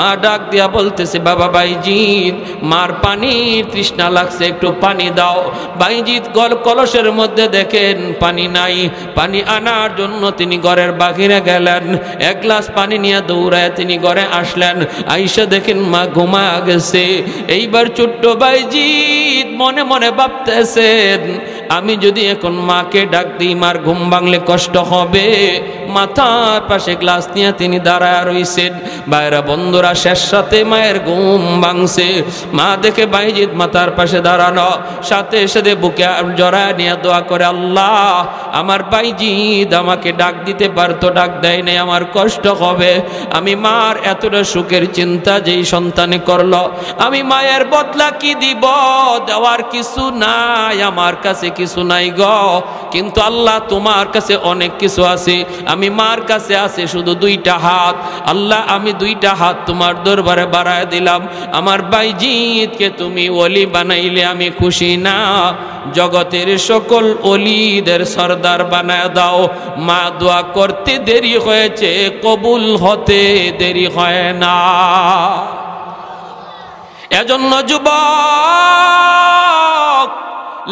মা ডাক দিয়া বলতেছে, বাবা বাইজিৎ, মার পানির তৃষ্ণা লাগছে, একটু পানি দাও। বাইজিৎ কলসের মধ্যে দেখেন পানি নাই। পানি আনার জন্য তিনি ঘরের বাহিরে গেলেন। এক গ্লাস পানি নিয়ে দৌড়ায় তিনি ঘরে আসলেন। আইসা দেখেন মা ঘুমা গেছে। এইবার ছোট্ট বাইজিৎ মনে মনে ভাবতেছেন, আমি যদি এখন মাকে ডাক দিই মার ঘুম ভাঙলে কষ্ট হবে। মাথার পাশে গ্লাস নিয়ে তিনি দাঁড়ায় রইছেন। বাইরা বন্ধুরা, শেষ সাথে মায়ের ঘুম ভাঙছে। মা দেখে বাইজিৎ মাথার পাশে দাঁড়ানো, সাথে সাথে বুকে জড়ায় নিয়ে দোয়া করে, আল্লাহ আমার বাইজিৎ আমাকে ডাক দিতে পারতো, ডাক দেয় নাই, আমার কষ্ট হবে। আমি মার এতটা সুখের চিন্তা যেই সন্তানে করলো, আমি মায়ের বদলা কি দিব? দেওয়ার কিছু নাই, আমার কাছে কিছু নাই গো। কিন্তু আল্লাহ তোমার কাছে অনেক কিছু আছে। আমি মার কাছে আছে শুধু দুইটা হাত। আল্লাহ আমি দুইটা হাত তোমার দরবারে বাড়ায় দিলাম। আমার বাইজিৎকে তুমি ওলি বানাইলে আমি খুশি না, জগতের সকল ওলিদের সরদার বানায় দাও। মা দোয়া করতে দেরি হয়েছে, কবুল হতে দেরি হয় না। এজন্য যুবক,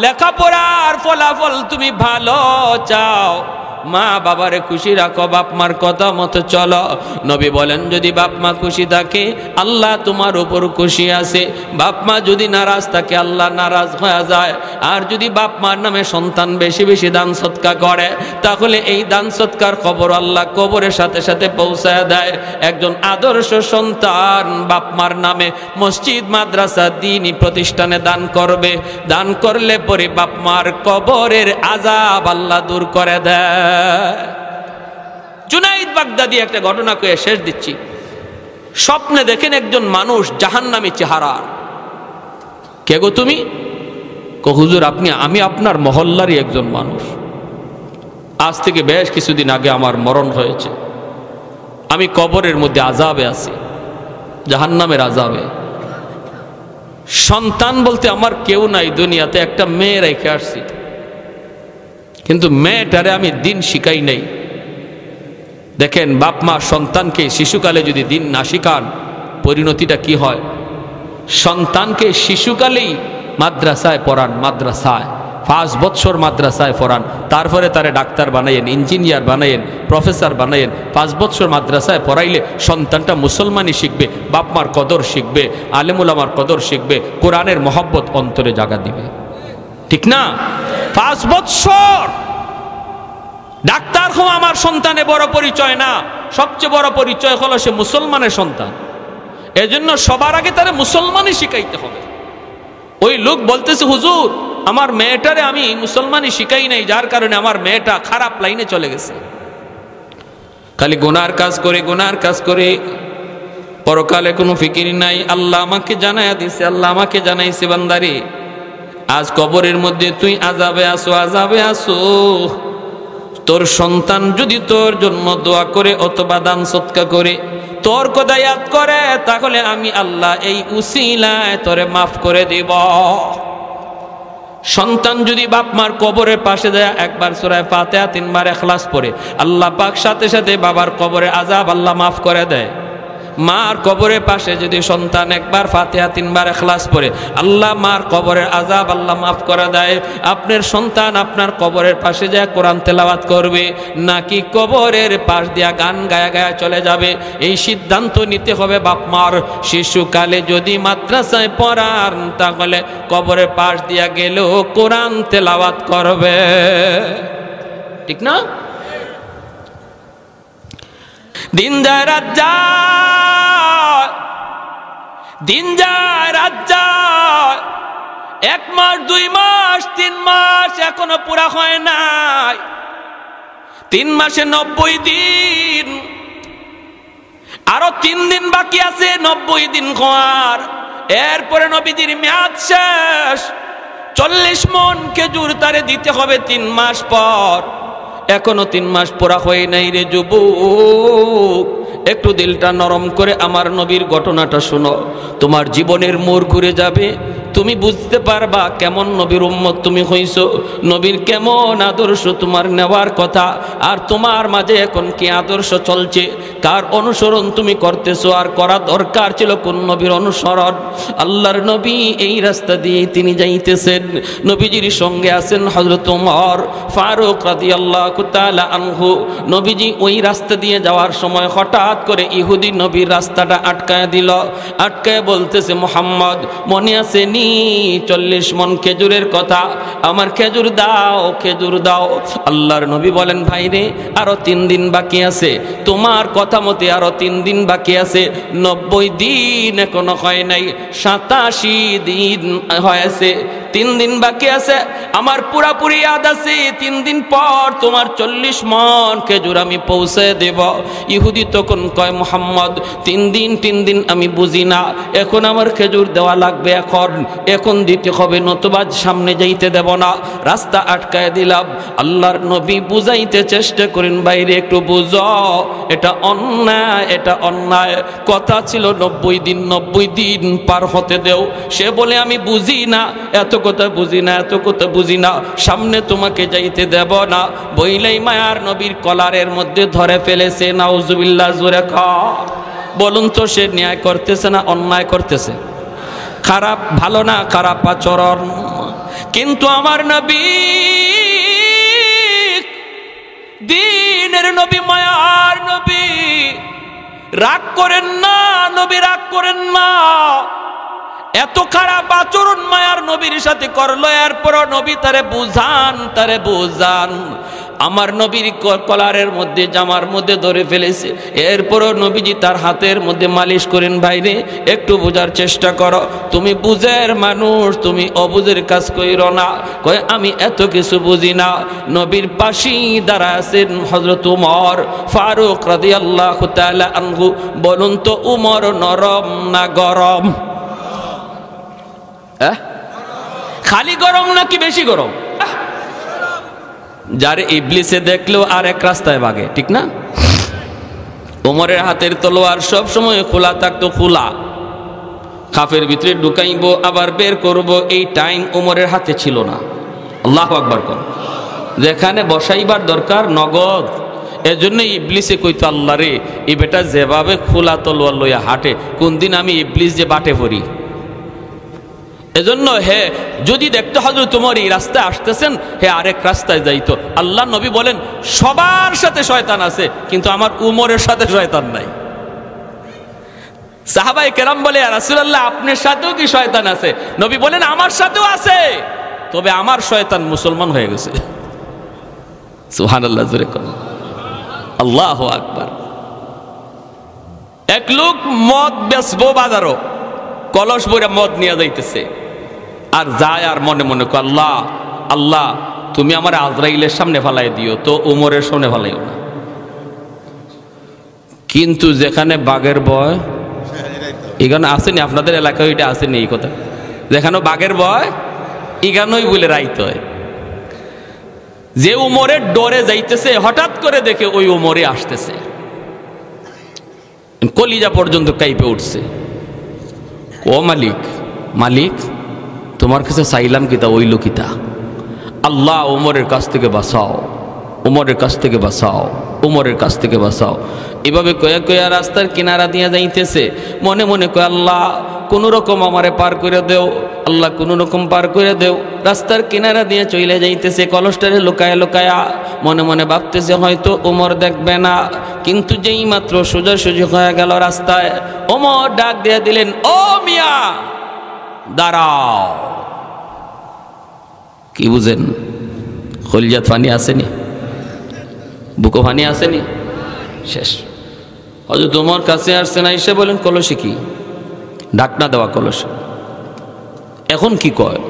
লেখাপড়ার ফলাফল তুমি ভালো চাও, মা বাবারে খুশি রাখো, বাপ মার কথা মতো চলো। নবী বলেন, যদি বাপ মা খুশি থাকে আল্লাহ তোমার উপর খুশি আছে। বাপ মা যদি নারাজ থাকে আল্লাহ নারাজ হয়ে যায়। আর যদি বাপ মার নামে সন্তান বেশি বেশি দান সৎকার করে, তাহলে এই দান সৎকার খবর আল্লাহ কবরের সাথে সাথে পৌঁছায় দেয়। একজন আদর্শ সন্তান বাপ মার নামে মসজিদ, মাদ্রাসা, দ্বীনি প্রতিষ্ঠানে দান করবে। দান করলে পরে বাপ মার কবরের আযাব আল্লাহ দূর করে দেয়। জুনাইদ বাগদাদি একটা ঘটনা কয়ে শেষ দিচ্ছি। স্বপ্নে দেখেন একজন মানুষ জাহান্নামী চেহারার। কে গো তুমি? কো হুজুর আমি আপনার মহল্লারই একজন মানুষ। আজ থেকে বেশ কিছুদিন আগে আমার মরণ হয়েছে। আমি কবরের মধ্যে আযাবে আছি, জাহান্নামের আযাবে। সন্তান বলতে আমার কেউ নাই দুনিয়াতে, একটা মেয়ে রেখে আসছি। কিন্তু মেয়েটারে আমি দিন শিখাই নাই। দেখেন, বাপ মা সন্তানকে শিশুকালে যদি দিন না শিখান, পরিণতিটা কি হয়? সন্তানকে শিশুকালেই মাদ্রাসায় পড়ান, মাদ্রাসায় 5 বছর মাদ্রাসায় পড়ান, তারপরে তারে ডাক্তার বানাইয়েন, ইঞ্জিনিয়ার বানাইয়েন, প্রফেসর বানাইয়েন। 5 বছর মাদ্রাসায় পড়াইলে সন্তানটা মুসলমানই শিখবে, বাপ মার কদর শিখবে, আলেমুল আমার কদর শিখবে, কোরআনের মহব্বত অন্তরে জাগা দিবে। ঠিক না? 5 বছর ডাক্তার হওয়া আমার সন্তানের বড় পরিচয় না, সবচেয়ে বড় পরিচয় হলো সে মুসলমানের সন্তান। এজন্য সবার আগে তারে মুসলমানই শিখাইতে হবে। ওই লোক বলতেছে, হুজুর আমার মেয়েটারে আমি মুসলমানই শিখাই নাই, যার কারণে আমার মেয়েটা খারাপ লাইনে চলে গেছে। খালি গুনার কাজ করে, গুনার কাজ করে, পরকালে কোনো ফিকির নাই। আল্লাহ আমাকে জানাইয়া দিছে, আল্লাহ আমাকে জানাইছে, বান্দারে আজ কবরের মধ্যে তুই আযাবে আসো, আযাবে আসো। তোর সন্তান যদি তোর জন্য দোয়া করে অথবা দান সৎকার করে, তোর কথা ইয়াদ করে, তাহলে আমি আল্লাহ এই উসিলায় তোরে মাফ করে দিব। সন্তান যদি বাপ মার কবরের পাশে যায়, একবার সূরা ফাতিহা 3 বার ইখলাস পড়ে, আল্লাহ পাক সাথে সাথে বাবার কবরের আযাব আল্লাহ মাফ করে দেয়। মার কবরের পাশে যদি সন্তান একবার ফাতিহা 3 বার ইখলাস পড়ে, আল্লাহ মার কবরের আযাব আল্লাহ মাফ করে দেয়। আপনার সন্তান আপনার কবরের পাশে যায় কোরআন তেলাওয়াত করবে, নাকি কবরের পাশ দিয়া গান গায়া গায়া চলে যাবে, এই সিদ্ধান্ত নিতে হবে বাপ মার। শিশুকালে যদি মাদ্রাসায় পড়ান, তাহলে কবরের পাশ দিয়া গেলেও কোরআন তেলাওয়াত করবে। ঠিক না? দিন যায় রাত যায়, দিন যায় রাত যায়, 1 মাস 2 মাস 3 মাস এখনো পুরা হয় নাই। 3 মাসে 90 দিন, আরো 3 দিন বাকি আছে 90 দিন হওয়ার। এরপরে নবীজির মেয়াদ শেষ। 40 মণ খেজুর তারে দিতে হবে 3 মাস পর। এখনো 3 মাস পুরা হয় নাই রে যুবক, একটু দিলটা নরম করে আমার নবীর ঘটনাটা শোনো। তোমার জীবনের মোড় ঘুরে যাবে, তুমি বুঝতে পারবা কেমন নবীর উম্মত তুমি হইছো, নবীর কেমন আদর্শ তোমার নেওয়ার কথা, আর তোমার মাঝে এখন কি আদর্শ চলছে, কার অনুসরণ তুমি করতেছো, আর করা দরকার ছিল কোন নবীর অনুসরণ। আল্লাহর নবী এই রাস্তা দিয়ে তিনি যাইতেছেন, নবীজির সঙ্গে আছেন হযরত ওমর ফারুক রাদিয়াল্লাহু তাআলা আনহু। নবীজি ওই রাস্তা দিয়ে যাওয়ার সময় হঠাৎ করে ইহুদি নবীর রাস্তাটা আটকায় দিল, আটকায় বলতেছে, মুহাম্মদ মনে আছে নি 40 মণ খেজুরের কথা, আমার খেজুর দাও, খেজুর দাও। আল্লাহর নবী বলেন, ভাই রে আরো 3 দিন বাকি আছে, তোমার কথা মতে আরো 3 দিন বাকি আছে, 90 দিন এখনো হয় নাই, 87 দিন হয়েছে, 3 দিন বাকি আছে। আমার পুরাপুরি ইয়াদ আছে 3 দিন পর তোমার 40 মণ খেজুর আমি পৌঁছে দেব। ইহুদি তখন কয়, মুহাম্মদ 3 দিন আমি বুঝি না, এখন আমার খেজুর দেওয়া লাগবে, এখন দিতে হবে, নতুবা সামনে যাইতে দেব না, রাস্তা আটকায় দিলাম। আল্লাহর নবী বুঝাইতে চেষ্টা করেন, বাইরে একটু বুঝো, এটা অন্যায়, এটা অন্যায়। কথা ছিল 90 দিন পার হতে দেও। সে বলে, আমি বুঝি না, এত কথা বুঝি না, এত কথা বুঝি না, সামনে তোমাকে যাইতে দেব না। বইলাই মায়ার নবীর কলারের মধ্যে ধরে ফেলেছে। নাউজুবিল্লাহ, জোরে খা। বলুন তো, সে ন্যায় করতেছে না অন্যায় করতেছে? খারাপ, ভালো না খারাপ আচরণ। কিন্তু আমার নবী দ্বীনের নবী, মায়ার নবী, রাগ করেন না, নবী রাগ করেন না। এত খারাপ আচরণ মায়ার নবীর সাথে করলো, এরপরও নবী তারে বুঝান। আমার নবীর কলারের মধ্যে, জামার মধ্যে ধরে ফেলেছে, এরপরও নবীজি তার হাতের মধ্যে মালিশ করেন, ভাইরে একটু বোঝার চেষ্টা করো, তুমি বুঝের মানুষ, তুমি অবুঝের কাজ কইরো না। কয়, আমি এত কিছু বুঝি না। নবীর পাশেই দাঁড়া আছেন হযরত উমর ফারুক রাদিয়াল্লাহু তাআলা আনহু। বলুন তো, উমর নরম না গরম? খালি গরম নাকি বেশি গরম? যারে ইবলিসে দেখলেও আর এক রাস্তায় ভাগে, ঠিক না? ওমরের হাতের তলোয়ার সব সময় খোলা থাকতো, খোলা, খাফের ভিতরে ঢুকাইব আবার বের করব, এই টাইম ওমরের হাতে ছিল না। আল্লাহু আকবার কর। যেখানে বসাইবার দরকার নগদ, এজন্য ইবলিসে কইতো, আল্লাহ রে, এই বেটা যেভাবে খোলা তলোয়ার লইয়া হাঁটে, কোন দিন আমি ইবলিস যে বাটে পড়ি। এজন্য হে যদি দেখতে হযরত ওমর এই রাস্তায় আসতেছেন, হে আরেক রাস্তায় যাইতো। আল্লাহ নবী বলেন, সবার সাথে শয়তান আছে, কিন্তু আমার উমরের সাথে শয়তান নাই। সাহাবায়ে কেরাম বলে, ইয়া রাসূলুল্লাহ, আপনার সাথেও কি শয়তান আছে? নবী বলেন, আমার সাথেও আছে, তবে আমার শয়তান মুসলমান হয়ে গেছে। সুবহানাল্লাহ, জোরে কর আল্লাহু আকবার। এক লোক মদ বেচবো বাজারও, কলস বইরা মদ নিয়ে যাইতেছে, আর যায় আর মনে মনে কয়, আল্লাহ আল্লাহ, তুমি আমার আজরাইলের সামনে ফালাই দিও, তো উমরের সামনে ফালাইও না। কিন্তু যেখানে বাঘের ভয়, এখানে আসেনি, আপনাদের এলাকায় ওইটা আসেনি এই কথা, যেখানে বাঘের ভয় এখানেই বলে রাইতে হয়। যে উমরের ডরে যাইতেছে, হঠাৎ করে দেখে ওই উমরে আসতেছে, কলিজা পর্যন্ত কাইপে উঠছে। ও মালিক, মালিক, তোমার কাছে চাইলাম কিতা, ওই লোকিতা, আল্লাহ ওমরের কাছ থেকে বাঁচাও, ওমরের কাছ থেকে বাঁচাও, ওমরের কাছ থেকে বাঁচাও। এভাবে কয়া কয়া রাস্তার কিনারা দিয়ে যাইতেছে, মনে মনে কয়, আল্লাহ কোনো রকম আমারে পার করে দেও, আল্লাহ কোনো রকম পার করে দেও। রাস্তার কিনারা দিয়ে চলে যাইতেছে, কলসটারে লুকায়া লুকায়া, মনে মনে ভাবতেছে হয়তো ওমর দেখবে না। কিন্তু যেই মাত্র সোজাসুজি হয়ে গেল রাস্তায়, ওমর ডাক দিয়ে দিলেন, ও মিয়া দাঁড়াও। কি বুঝেন? খলিজাত পানি আসেনি, বুকো পানি আসেনি, শেষ। হযরত ওমর কাছে আসছে না, এসে বলেন, কলসে কি? ঢাকনা দেওয়া কলস। এখন কি কয়?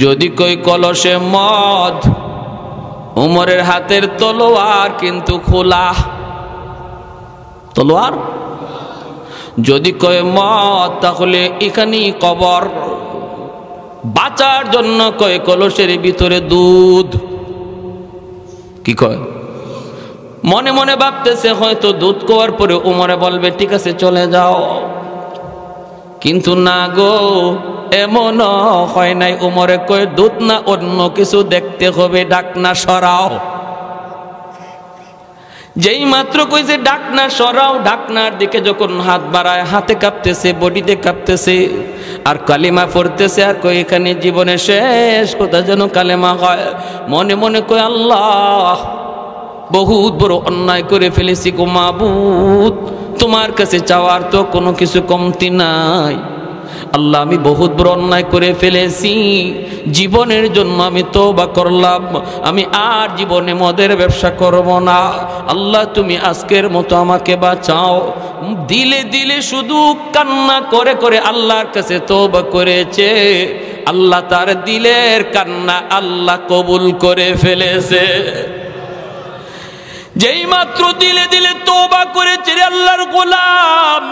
যদি কই কলসে মদ, ওমরের হাতের তলোয়ার কিন্তু খোলা, তলোয়ার। যদি কয় মদ, তাহলে এখানেই কবর। বাঁচার জন্য কয় কলসের ভিতরে দুধ। কি কয়? মনে মনে ভাবতেছে হয়তো দুধ খাওয়ার পরে ওমরে বলবে, ঠিক আছে চলে যাও। কিন্তু না গো, এমন হয় নাই। উমরে কই দুধ না অন্য কিছু দেখতে হবে, ডাকনা সরাও। যেই মাত্র কইছে ডাকনা সরাও, ডাকনার দিকে যখন হাত বাড়ায়, হাতে কাঁপতেছে, বডিতে কাঁপতেছে, আর কালিমা পড়তেছে। আর কই এখানে জীবনে শেষ কথা যেন কালেমা হয়। মনে মনে কই আল্লাহ, বহুত বড় অন্যায় করে ফেলেছি গো মাবুদ, তোমার কাছে চাওয়ার তো কোনো কিছু কমতি নাই। আল্লাহ, আমি বহুত বড় অন্যায় করে ফেলেছি, জীবনের জন্য আমি তওবা করলাম, আমি আর জীবনে মদের ব্যবসা করব না। আল্লাহ, তুমি আজকের মতো আমাকে বাঁচাও। দিলে দিলে শুধু কান্না করে করে আল্লাহর কাছে তওবা করেছে। আল্লাহ তার দিলের কান্না আল্লাহ কবুল করে ফেলেছে। যেই মাত্র দিলে দিলে তওবা করেছে রে আল্লাহর গোলাম,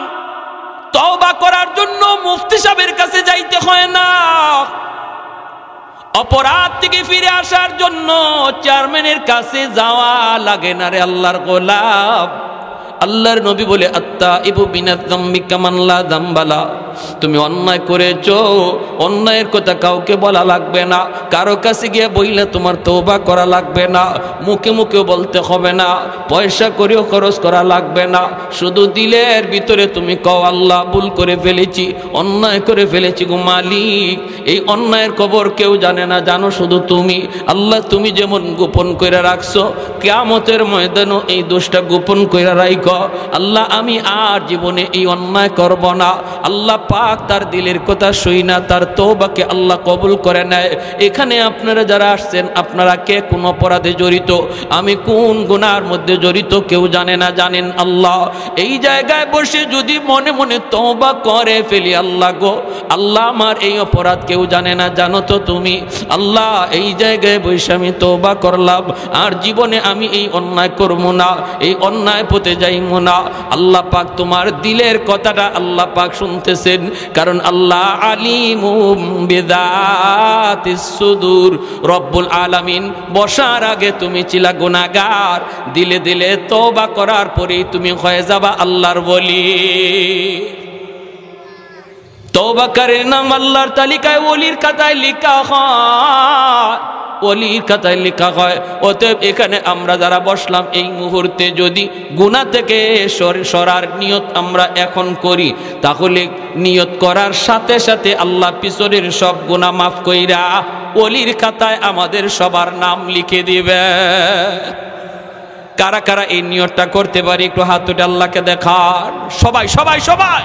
তওবা করার জন্য মুফতি সাহেবের কাছে যাইতে হয় না, অপরাধ থেকে ফিরে আসার জন্য চেয়ারম্যানের কাছে যাওয়া লাগে না রে আল্লাহর গোলাম। আল্লাহর নবী বলে, আত্তাইবু মিনাজ যামবি কামান লা যামবা লা। তুমি অন্যায় করেছো, অন্যায়ের কথা কাউকে বলা লাগবে না, কারো কাছে গিয়ে বইলে তোমার তওবা করা লাগবে না, মুখে মুখেও বলতে হবে না, পয়সা করেও খরচ করা লাগবে না, শুধু দিলের ভিতরে তুমি কও আল্লাহ ভুল করে ফেলেছি, অন্যায় করে ফেলেছি গো মালিক। এই অন্যায়ের খবর কেউ জানে না, জানো শুধু তুমি। আল্লাহ, তুমি যেমন গোপন করে রাখছো, কিয়ামতের ময়দানও এই দোষটা গোপন করে রাখো। আল্লাহ, আমি আর জীবনে এই অন্যায় করব না। আল্লাহ পাক তার দিলের কথা শুই না, তার তওবাকে আল্লাহ কবুল করে নেয়। এখানে আপনারা যারা আসছেন, আপনারা কে কোন অপরাধে জড়িত, আমি কোন গুনার মধ্যে জড়িত কেউ জানে না, জানেন আল্লাহ। এই জায়গায় বসে যদি মনে মনে তওবা করে ফেলি, আল্লাহ গো, আল্লাহ আমার এই অপরাধ কেউ জানে না, জানো তো তুমি। আল্লাহ, এই জায়গায় বসে আমি তওবা করলাম, আর জীবনে আমি এই অন্যায় করব না, এই অন্যায় পথে যাইব না। আল্লাহ পাক তোমার দিলের কথাটা আল্লাহ পাক শুনতেছেন, কারণ আল্লাহ আলিমুম বিযাতিস সুদূর। রব্বুল আলামিন বসার আগে তুমি ছিলা গুনাহগার, দিলে দিলে তওবা করার পরেই তুমি হয়ে যাবা আল্লাহর ওলি। তওবাকারীর নাম আল্লাহর তালিকায় ওলির খাতায় লেখা হয়, ওলির খাতায় লেখা হয়। অতএব এখানে আমরা যারা বসলাম, এই মুহূর্তে যদি গুনাহ থেকে সরার নিয়ত আমরা এখন করি, তাহলে নিয়ত করার সাথে সাথে আল্লাহ পিছনের সব গুনাহ মাফ কইরা ওলির খাতায় আমাদের সবার নাম লিখে দিবে। কারা কারা এই নিয়তটা করতে পারি একটু হাত তুলে আল্লাহকে দেখান। সবাই সবাই সবাই।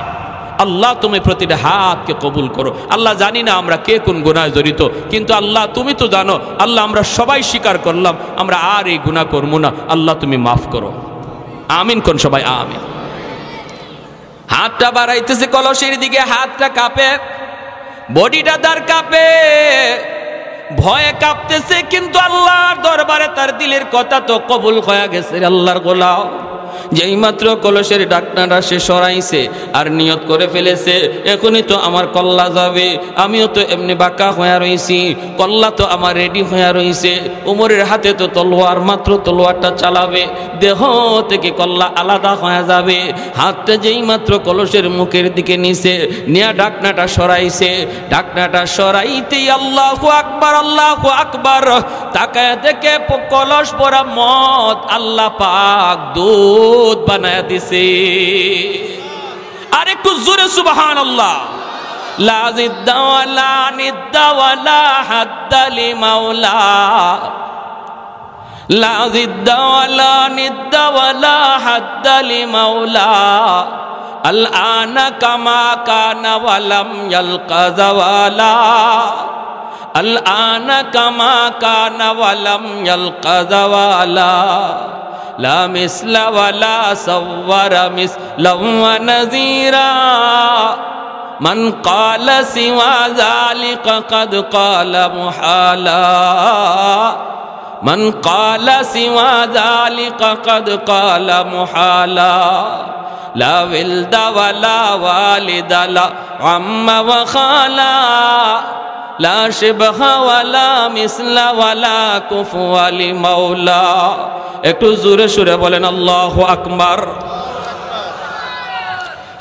আল্লাহ, তুমি প্রতিটা হাতকে কবুল করো। আল্লাহ, জানি না আমরা কে কোন গুনাহে জড়িত, কিন্তু আল্লাহ তুমি তো জানো। আল্লাহ, আমরা সবাই স্বীকার করলাম আমরা আর এই গুনাহ করবো না। আল্লাহ, তুমি মাফ করো। আমিন কোন সবাই আমিন। হাতটা বাড়াইতেছে কলসের দিকে, হাতটা কাঁপে, বডিটা তার কাঁপে, ভয়ে কাঁপতেছে, কিন্তু আল্লাহর দরবারে তার দিলের কথা তো কবুল হয়ে গেছে আল্লাহর গোলাম। যেই মাত্র কলসের ঢাকনাটা সে সরাইছে আর নিয়ত করে ফেলেছে, এখনই তো আমার কল্লা যাবে, আমিও তো এমনি বাঁকা হয়ে রয়েছি, কল্লা তো আমার রেডি হয়ে রয়েছে। উমরের হাতে তো তলোয়ার, মাত্র তলোয়ারটা চালাবে, দেহ থেকে কল্লা আলাদা হয়ে যাবে। হাতটা যেই মাত্র কলসের মুখের দিকে নিছে, নিয়া ঢাকনাটা সরাইছে, ঢাকনাটা সরাইতেই আল্লাহু আকবার, আল্লাহু আকবার। তাকায় দেখে কলস ভরা মদ আল্লাহ পাক দুধ বানায়া দিছে। আর একটু জোরে সুবহানাল্লাহ। লা জিদ্দা ওয়ালা নিদ্দা ওয়ালা হাদ্দা লিমাওলা, লা জিদ্দা ওয়ালা নিদ্দা ওয়ালা হাদ্দা লিমাওলা, আল আনা কামা কানা ওয়ালাম ইয়ালকা জাওয়ালা, আল আনা কামা কানা ওয়ালাম ইয়ালকা জাওয়ালা, লা মিসলা ওয়ালা সাওয়ারা মিসলা ওয়া নাযীরা, মান ক্বালা সিওয়া যালিকা কাদ ক্বালা মুহালা, মান ক্বালা সিওয়া যালিকা কাদ ক্বালা মুহালা, লা ওয়ালদা ওয়ালা ওয়ালিদা লা আম্মা ওয়া খালা, লা শিবহা ওয়ালা মিসলা ওয়ালা কুফুয়া লিমাওলা। একটু জোরে সুরে বলেন আল্লাহু আকবার।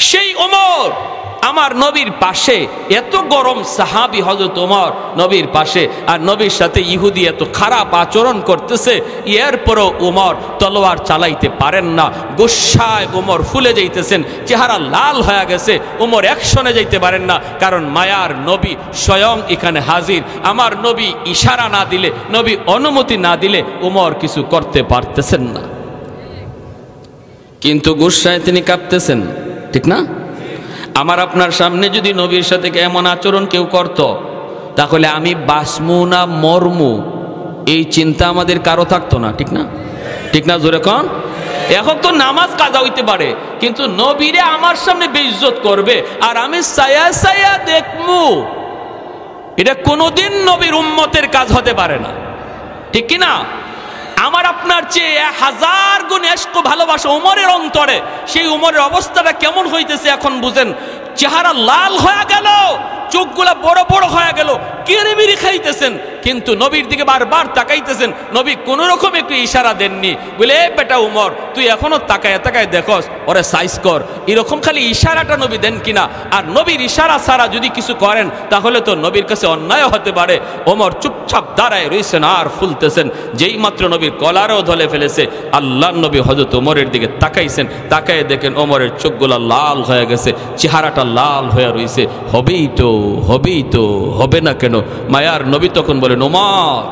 সেই ওমর আমার নবীর পাশে এত গরম সাহাবী হযরত ওমর নবীর পাশে, আর নবীর সাথে ইহুদি এত খারাপ আচরণ করতেছে, এরপরও ওমর তলোয়ার চালাইতে পারেন না। গুসায় ওমর ফুলে যাইতেছেন, চেহারা লাল হয়ে গেছে। ওমর অ্যাকশনে যাইতে পারেন না, কারণ মায়ার নবী স্বয়ং এখানে হাজির। আমার নবী ইশারা না দিলে, নবী অনুমতি না দিলে ওমর কিছু করতে পারতেছেন না। কিন্তু গুসায় তিনি কাঁপতেছেন, ঠিক না? আমার আপনার সামনে যদি নবীর সাথে এমন আচরণ কেউ করত, তাহলে আমি বাসমু না মরমু এই চিন্তা আমাদের কারো থাকতো না, ঠিক না? ঠিক না? জোরে কন। এখন তো নামাজ কাজা হইতে পারে, কিন্তু নবীরে আমার সামনে বেইজ্জত করবে আর আমি সায়া সায়া দেখমু, এটা কোনোদিন নবীর উম্মতের কাজ হতে পারে না, ঠিক কি না? আমার আপনার চেয়ে 1000 গুণ ইশক ভালোবাসা ওমরের অন্তরে, সেই ওমরের অবস্থাটা কেমন হইতেছে এখন বুঝেন। চেহারা লাল হয়ে গেল, চোখগুলা বড় বড় হয়ে গেল, কিরিমিরি খাইতেছেন, কিন্তু নবীর দিকে বারবার তাকাইতেছেন। নবী কোন রকম একটু ইশারা দেননি, বলে এ বেটা উমর তুই এখনো তাকায় তাকায় দেখস, ওরে সাইজ কর, এরকম খালি ইশারাটা নবী দেন কিনা। আর নবীর ইশারা ছাড়া যদি কিছু করেন তাহলে তো নবীর কাছে অন্যায় হতে পারে। ওমর চুপচাপ দাঁড়ায় রইছেন আর ফুলতেছেন। যেই মাত্র নবীর কলারও ধলে ফেলেছে, আল্লাহর নবী হযরত ওমরের দিকে তাকাইছেন, তাকায় দেখেন ওমরের চোখগুলা লাল হয়ে গেছে, চেহারাটা লাল হয়ে রইছে। হবেই তো, হবেই তো, হবে না কেন? মায়ার নবী তখন বলেন, ওমর,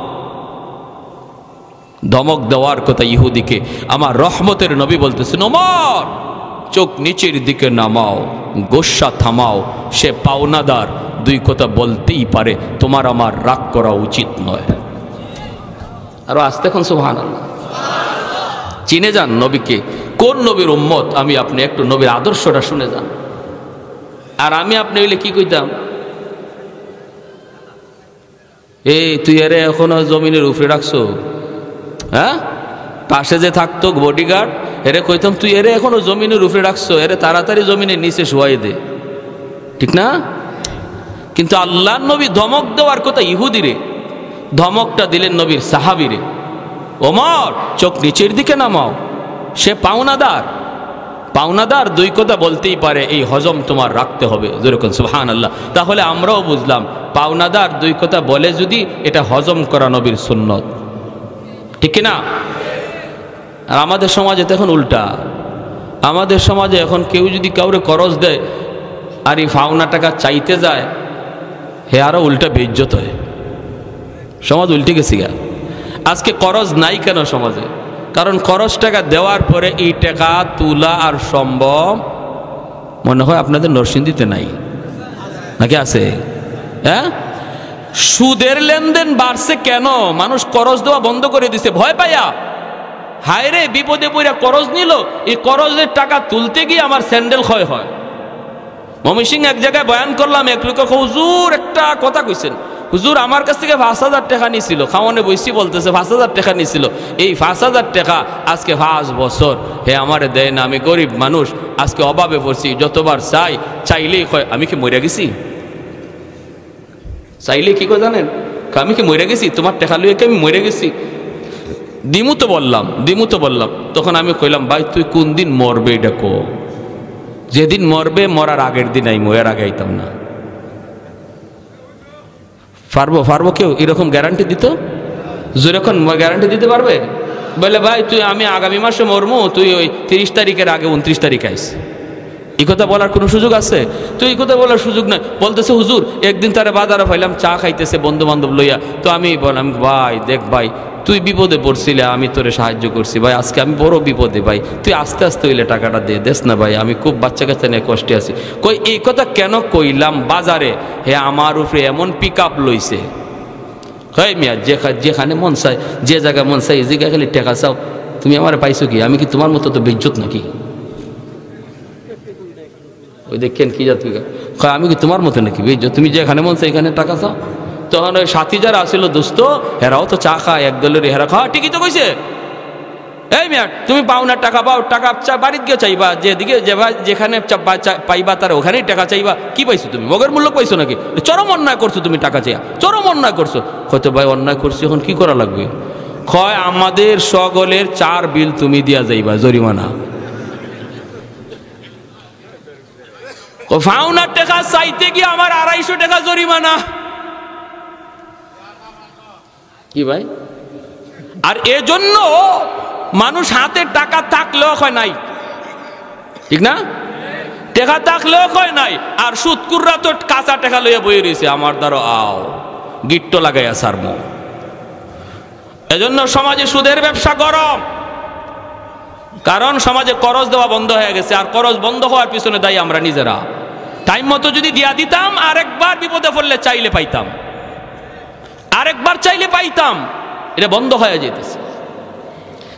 ধমক দেওয়ার কথা ইহুদিকে আমার রহমতের নবী বলতেছেন, ওমর চোখ নিচের দিকে নামাও, গোসা থামাও, সে পাওনাদার, দুই কথা বলতেই পারে, তোমার আমার রাগ করা উচিত নয়। আরো আসতে এখন সুবহানাল্লাহ। চিনে যান নবীকে, কোন নবীর উম্মত আমি আপনি, একটু নবীর আদর্শটা শুনে যান। আর আমি আপনি হইলে কি কইতাম, এই তুই এরে এখনো জমিনের উপরে রাখছো, হ্যাঁ? পাশে যে থাকতো বডিগার্ড, এরে কইতাম তুই এরে এখনো জমিনের উপরে রাখছো, এরে তাড়াতাড়ি জমিনের নিচে শোয়াই দে, ঠিক না? কিন্তু আল্লাহর নবী ধমক দেওয়ার কথা ইহুদিরে, ধমকটা দিলেন নবীর সাহাবীরে, ওমর চোখ নিচের দিকে নামাও, সে পাওনাদার, পাওনাদার দুই কথা বলতেই পারে, এই হজম তোমার রাখতে হবে। যেরকম সুবহানাল্লাহ। তাহলে আমরাও বুঝলাম পাওনাদার দুই কথা বলে যদি, এটা হজম করা নবীর সুন্নত, ঠিক না? আর আমাদের সমাজে তো এখন উল্টা। আমাদের সমাজে এখন কেউ যদি কাউরে করজ দেয় আর এই পাওনা টাকা চাইতে যায়, হে আরো উল্টা বেইজ্জত হয়। সমাজ উল্টে গেছি গা। আজকে করজ নাই কেন সমাজে? কারণ খরচ টাকা দেওয়ার পরে এই টাকা তুলা আর সম্ভব মনে হয় আপনাদের নরসিংদীতে নাই, নাকি আছে? হ্যাঁ, সুদের লেনদেন বাড়ছে কেন? মানুষ করজ দেওয়া বন্ধ করে দিছে ভয় পাইয়া। হায় রে, বিপদে পড়ে করজ নিল, এই করজের টাকা তুলতে গিয়ে আমার স্যান্ডেল ক্ষয় হয়। ময়মনসিংহ এক জায়গায় বয়ান করলাম, এক লোক হুজুর একটা কথা কইছেন, হুজুর আমার কাছ থেকে 5,000 টাকা নিছিল, খাওয়ানে বইসি বলতেছে 5,000 টাকা নিছিল, এই 5,000 টাকা আজকে 5 বছর হে আমারে দেয় না, আমি গরিব মানুষ, আজকে অভাবে পড়ছি, যতবার চাইলেই কয় আমি কি মরে গেছি? চাইলে কি কয় জানেন, আমি কি মরে গেছি? তোমার টাকা লইয়ে কি আমি মরে গেছি? দিমু তো বললাম। তখন আমি কইলাম, ভাই তুই কোন দিন মরবে এটা কো, যেদিন মরবে মরার আগের দিন আই মরার আগে আইতাম না। পারবো কেউ এরকম গ্যারান্টি দিত? যেরকম গ্যারান্টি দিতে পারবে? বলে ভাই তুই আমি আগামী মাসে মরমু, তুই ওই 30 তারিখের আগে 29 তারিখ আইস। এই কথা বলার কোনো সুযোগ আছে? তো এই কথা বলার সুযোগ নাই। বলতেছে হুজুর একদিন তারা বাজারে পাইলাম চা খাইতেছে বন্ধু বান্ধব লইয়া, তো আমি বললাম ভাই দেখ ভাই তুই বিপদে পড়ছিলে, আমি তোরে সাহায্য করছি ভাই, আজকে আমি বড় বিপদে ভাই, তুই আস্তে আস্তে হইলে টাকাটা দেস না ভাই, আমি খুব বাচ্চা কাচ্চা নিয়ে কষ্টে আছি। কই এই কথা কেন কইলাম? বাজারে হে আমার উপরে এমন পিক আপ লইছে, হয় মিয়া যেখানে মন চায়, যে জায়গায় মন চায় এই জায়গায় খালি টাকা চাও, তুমি আমার পাইছো কি? আমি কি তোমার মতো তো বেইজ্জত নাকি? ওই দেখেন কি জাত, আমি কি তোমার মতো নাকি বেইজ্জত? তুমি যেখানে মন চায় এখানে টাকা চাও। তখন ওই সাথী যারা আসিল দোস্ত, হেরাও তো চা খায়, এক দলের হেরা খাওয়া, ঠিকই তো কইছে। এই মিয়া তুমি পাওনার টাকা পাও, টাকা বাড়িতে গিয়ে চাইবা, যেদিকে যেখানে পাইবা তারা ওখানেই টাকা চাইবা। কি পাইছো তুমি? মগের মূল্য পাইছো নাকি? চরম অন্যায় করছো তুমি, টাকা চাইয়া চরম অন্যায় করছো। হয়তো ভাই অন্যায় করছি, এখন কি করা লাগবে? কয় আমাদের সকলের 4 বিল তুমি দিয়া যাইবা জরিমানা। ও ফাউনার টাকা চাইতে গিয়ে আমার 250 টাকা জরিমানা। কি ভাই? আর এজন্য মানুষ হাতে টাকা থাকলেও হয় নাই, ঠিক না? টাকা থাকলেও হয় নাই, আর সুদকুররা তো কাঁচা টাকা লইয়া বই রয়েছে, আমার দ্বারা আও গিট্টো লাগাইয়া সারম। এজন্য সমাজে সুদের ব্যবসা গরম, কারণ সমাজে করজ দেওয়া বন্ধ হয়ে গেছে। আর করজ বন্ধ হওয়ার পিছনে দায়ী আমরা নিজেরা। টাইম মতো যদি দিয়া দিতাম, আরেকবার বিপদে পড়লে চাইলে পাইতাম, আরেকবার চাইলে পাইতাম। এটা বন্ধ হয়ে যেতেছে।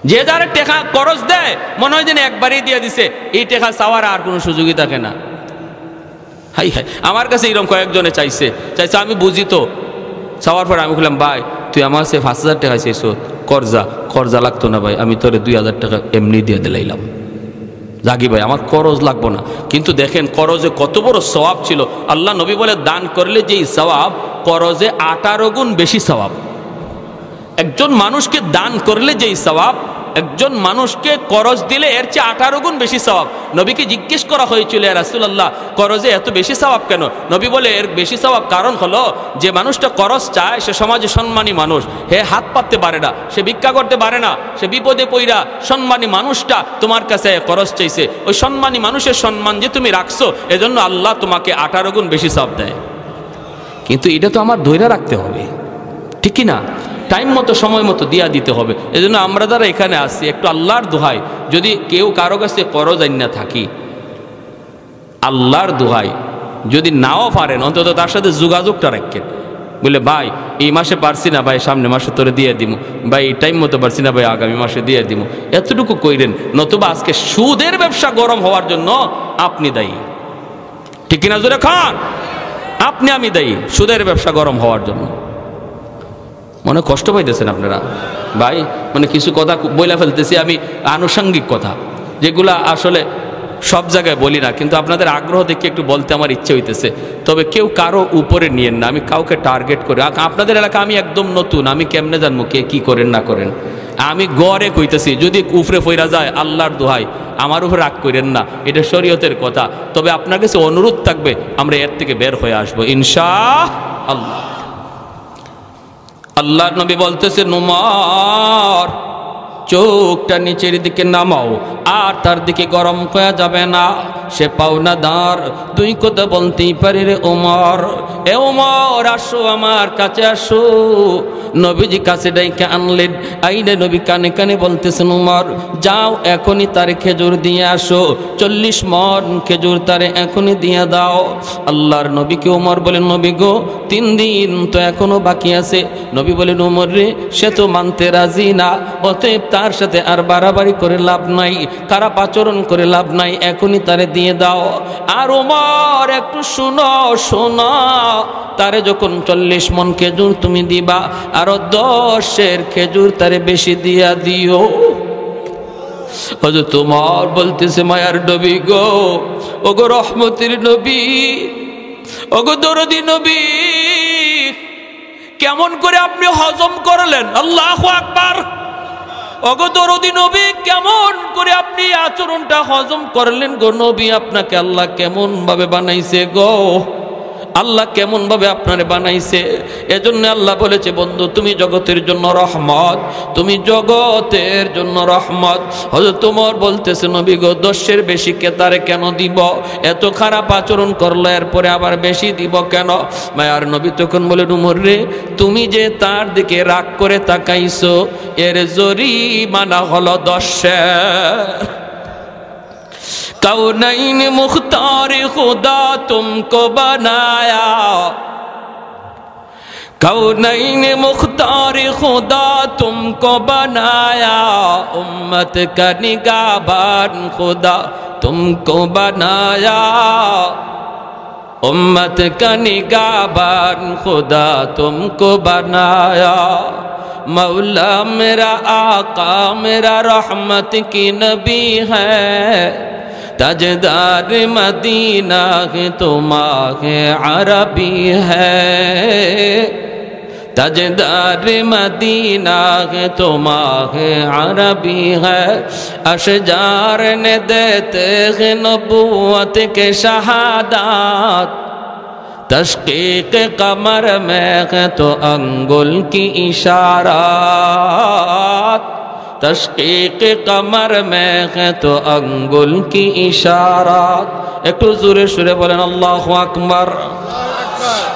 যে যারা টাকা করজ দেয় মনে হয় যেন একবারই দিয়ে দিছে, এই টাকা চাওয়ার আর কোনো সুযোগই থাকে না। হাই হাই, আমার কাছে এরকম কয়েকজনে চাইছে, আমি বুঝি তো। চাওয়ার পর আমি বললাম, ভাই তুই আমার সে 5000 টাকা চাইছো, কর্জা লাগতো না ভাই, আমি তোরে 2000 টাকা এমনি দিয়ে দিলাম। জাগি ভাই, আমার করজ লাগবো না। কিন্তু দেখেন করজে কত বড় সওয়াব ছিল। আল্লাহ নবী বলে, দান করলে যেই সওয়াব, করজে 18 গুণ বেশি সওয়াব। একজন মানুষকে দান করলে যেই সওয়াব, একজন মানুষকে করজ দিলে এর চেয়ে 18 গুণ বেশি সওয়াব। নবীকে জিজ্ঞেস করা হয়েছিল, ইয়া রাসূলুল্লাহ, করজে এত বেশি সওয়াব কেন? নবী বলে, এর বেশি সওয়াব কারণ হলো, যে মানুষটা করজ চায় সে সমাজে সম্মানী মানুষ, হে হাত পাততে পারে না, সে ভিক্ষা করতে পারে না, সে বিপদে পইরা সম্মানী মানুষটা তোমার কাছে করজ চাইছে, ওই সম্মানী মানুষের সম্মান যে তুমি রাখছো, এজন্য আল্লাহ তোমাকে 18 গুণ বেশি সওয়াব দেয়। কিন্তু এটা তো আমার ধৈর্য রাখতে হবে, ঠিক কি না? টাইম মতো সময় মতো দিয়া দিতে হবে। এজন্য আমরা যারা এখানে আসছি, একটু আল্লাহর দোহাই, যদি কেউ কারো কাছে করজ আইনা থাকি, আল্লাহর দোহাই, যদি নাও পারেন অন্তত তার সাথে যোগাযোগটা রাখেন। বলে, ভাই এই মাসে পারছি না ভাই, সামনে মাসে তোরে দিয়ে দিব, ভাই এই টাইম মতো পারছি না ভাই, আগামী মাসে দিয়ে দিব, এতটুকু কইরেন। নতুবা আজকে সুদের ব্যবসা গরম হওয়ার জন্য আপনি দায়ী, ঠিক কিনা জোরে খান? আপনি আমি দায়ী সুদের ব্যবসা গরম হওয়ার জন্য। মনে কষ্ট পাইতেছেন আপনারা ভাই? মানে কিছু কথা বইলা ফেলতেছি আমি, আনুষঙ্গিক কথা, যেগুলা আসলে সব জায়গায় বলি না, কিন্তু আপনাদের আগ্রহ দেখে একটু বলতে আমার ইচ্ছে হইতেছে। তবে কেউ কারো উপরে নিয়েন না, আমি কাউকে টার্গেট করি। আপনাদের এলাকা আমি একদম নতুন, আমি কেমনে জানবো কে কি করেন না করেন? আমি গড়ে কইতেছি, যদি উফরে ফইরা যায় আল্লাহর দোহাই আমার উপরে রাগ করেন না, এটা শরীয়তের কথা। তবে আপনার কাছে অনুরোধ থাকবে, আমরা এর থেকে বের হয়ে আসবো ইনশাআল্লাহ। আল্লাহর নবী বলতেছেন, উমর চোখটা নিচের দিকে নামাও, আর তার দিকে গরম করা যাবে না, সে পাওনাদার। দুই কথা বলতেই পারে, রে উমর, এ উমর আসো আমার কাছে আসো। নবীজি কাছে ডাইকে আনলেন, আইনে নবী কানে কানে বলতেছেন, উমর যাও এখনই তারে খেজুর দিয়ে আসো, 40 মণ খেজুর তারে এখনই দিয়ে দাও। আল্লাহর নবীকে উমর বলেন, নবী গো 3 দিন তো এখনো বাকি আছে। নবী বলেন, উমর রে, সে তো মানতে রাজি না, অতএব তার সাথে আর বাড়াবাড়ি করে লাভ নাই, খারাপ আচরণ করে লাভ নাই, এখনই তারে দিয়ে দাও। আর উমর একটু শুনো, তারে যখন 40 মণ খেজুর তুমি দিবা, আরো 10 খেজুর তারে বেশি দিয়া দিও। হযরত উমর বলতেছে, মায়ার নবী গো, ওগো রহমতের নবী, ওগো দরদি নবী, কেমন করে আপনি হজম করলেন? আল্লাহু আকবার। ওগো দরদি নবী, কেমন করে আপনি আচরণটা হজম করলেন গো নবী? আপনাকে আল্লাহ কেমন ভাবে বানাইছে গো? আল্লাহ কেমন ভাবে আপনারে বানাইছে? এজন্য আল্লাহ বলেছে, বন্ধু তুমি জগতের জন্য রহমত, তুমি জগতের জন্য রহমত। হযরত ওমর বলতেছে, নবী গো 10 বেশি কে তারে কেন দিব? এত খারাপ আচরণ করলো, এরপরে আবার বেশি দিব কেন? মায়ার নবী তখন বলেন, উমর রে, তুমি যে তার দিকে রাগ করে তাকাইছো, এর জরিমানা হলো 10। कौनैन मुख्तार खुदा तुमको बनाया, कौनैन मुख्तार खुदा तुमको बनाया, उम्मत का निगाहबान खुदा तुमको बनाया, उम्मत का निगाहबान खुदा तुमको बनाया। मौला मेरा आका मेरा रहमत की नबी है, ताजदार मदीना के तुमाके अरबी है, ताजदार मदीना है तो माह अरबी है, अशजार ने देते हैं नबूवत के शहादात, तशकीक कमर में है तो अंगुल की इशारात, तशकीक कमर में है तो अंगुल की इशारात। एक तो जोरे सुरे बोलें अल्लाहु अकबर।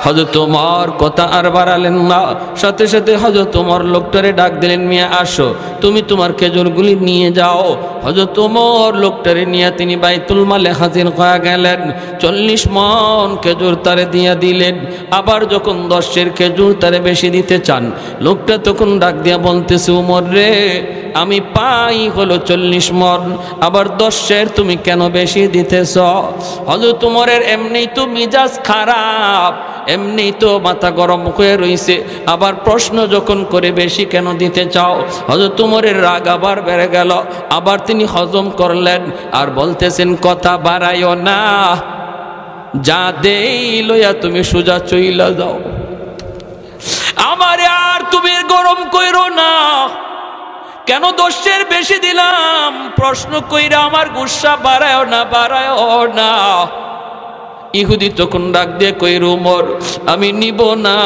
हजरत उमर কথা আর বাড়ালেন না, সাথে সাথে হযরত উমর লোকটারে ডাক দিলেন, মিয়া আসো, তুমি তোমার খেজুরগুলি নিয়ে যাও। হযরত উমর লোকটারে নিয়ে তিনি বাইতুল মালে হাজির হয়ে গেলেন। 40 মণ খেজুর তারে দিয়া দিলেন। আবার যখন 10 খেজুর তারে বেশি দিতে চান, লোকটা তখন ডাক দিয়া বলতেছে, উমর রে, আমি পাই হলো 40 মণ, আবার 10 তুমি কেন বেশি দিতেছ? হযরত উমরের এমনি তো মিজাজ খারাপ, এমনি তো মাথা গরম হয়ে রইছে, আবার প্রশ্ন যখন করে বেশি কেন দিতে চাও? হযরত উমরের রাগ আবার বেড়ে গেল। আবার তিনি হজম করলেন আর বলতেছেন, কথা বাড়াইও না, যা দেই লইয়া তুমি সোজা চইলা যাও, আমারে আর তুমি গরম কইরো না। কেন 10 বেশি দিলাম প্রশ্ন কইরা আমার গুসা বাড়ায়ও না, বাড়ায়ও না। ইহুদি তখন ডাক দিয়ে কইর, উমর আমি নিব না,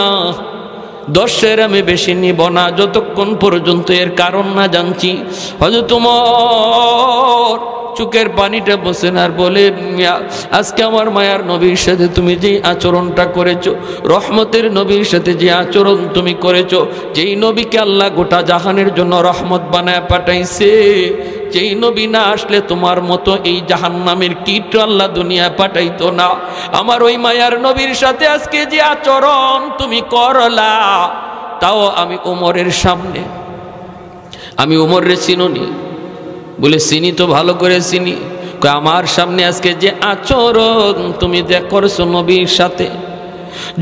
10 আমি বেশি নিব না যতক্ষণ পর্যন্ত এর কারণ না জানছি। হযরত উমর চোখের পানিটা বসেন আর বলেন, মিয়া আজকে আমার মায়ার নবীর সাথে তুমি যে আচরণটা করেছো, রহমতের নবীর সাথে যে আচরণ তুমি করেছো, যেই নবীকে আল্লাহ গোটা জাহানের জন্য রহমত বানায় পাঠাইছে, যেই নবী না আসলে তোমার মতো এই জাহান্নামের কীট আল্লাহ দুনিয়ায় পাঠাইতো না, আমার ওই মায়ার নবীর সাথে আজকে যে আচরণ তুমি করলা, তাও আমি উমরের সামনে, আমি উমরের চিনুনি? বলে চিনি তো, ভালো করে চিনি। আমার সামনে আজকে যে আচরণ তুমি যে করছো নবীর সাথে,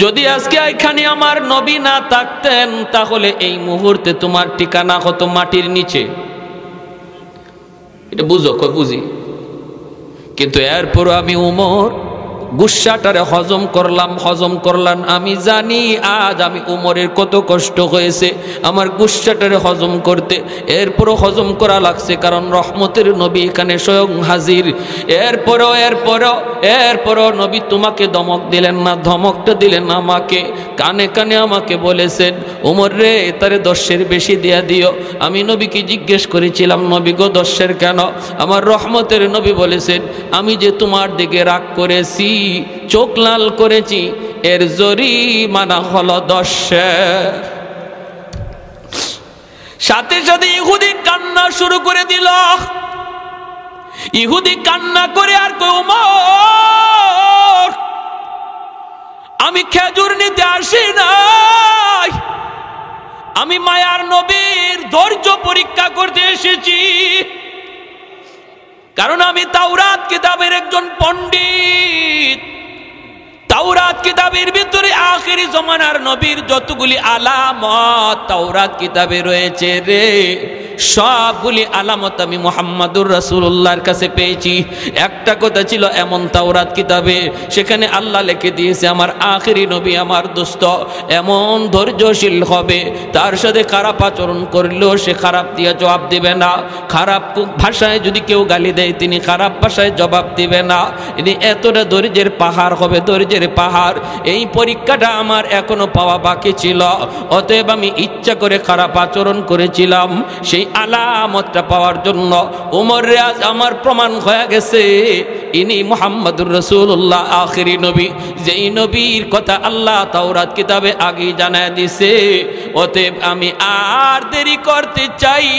যদি আজকে এখানে আমার নবী না থাকতেন তাহলে এই মুহূর্তে তোমার ঠিকানা হতো মাটির নিচে। এটা বুঝো, বুঝি, কিন্তু এরপরও আমি উমর গুসাটারে হজম করলাম। আমি জানি আজ আমি উমরের কত কষ্ট হয়েছে আমার গুসাটারে হজম করতে, এরপরও হজম করা লাগছে, কারণ রহমতের নবী এখানে স্বয়ং হাজির। এরপরও নবী তোমাকে দমক দিলেন না, ধমকটা দিলেন আমাকে, কানে কানে আমাকে বলেছেন, উমর রে তারে 10 বেশি দিয়া দিও। আমি নবীকে জিজ্ঞেস করেছিলাম, নবী গো 10 কেন? আমার রহমতের নবী বলেছেন, আমি যে তোমার দিকে রাগ করেছি, চোখ লাল করেছি, এর জরিমানা হলো 10। সাথে সাথে ইহুদি কান্না শুরু করে দিল। ইহুদি কান্না করে আর কই, উমর আমি খেজুর নিতে আসি নাই, আমি মায়ার নবীর ধৈর্য পরীক্ষা করতে এসেছি, কারণ আমি তাওরাত কিতাবের একজন পণ্ডিত। তাওরাত কিতাবের ভিতরে আখেরি জমানার নবীর যতগুলি আলামত তাওরাত কিতাবে রয়েছে রে, সবগুলি আলামত আমি মুহাম্মাদুর রাসূলুল্লাহর কাছে পেয়েছি। একটা কথা ছিল এমন তাওরাত কিতাবে, সেখানে আল্লাহ লিখে দিয়েছে আমার আখেরি নবী আমার দোস্ত এমন ধৈর্যশীল হবে, তার সাথে খারাপ আচরণ করলেও সে খারাপ দিয়ে জবাব দিবে না, খারাপ ভাষায় যদি কেউ গালি দেয় তিনি খারাপ ভাষায় জবাব দিবে না, ইনি এতটা ধৈর্যের পাহাড় হবে, ধৈর্যের পাহাড়। এই পরীক্ষাটা আমার এখনো পাওয়া বাকি ছিল, অতএব আমি ইচ্ছা করে খারাপ আচরণ করেছিলাম, সেই আলামতটা পাওয়ার জন্য উমর আজ আমার প্রমাণ হয়ে গেছে ইনি মুহাম্মাদুর রাসূলুল্লাহ আখেরি নবী, যেই নবীর কথা আল্লাহ তাওরাত কিতাবে আগেই জানায় দিছে। অতএব আমি আর দেরি করতে চাই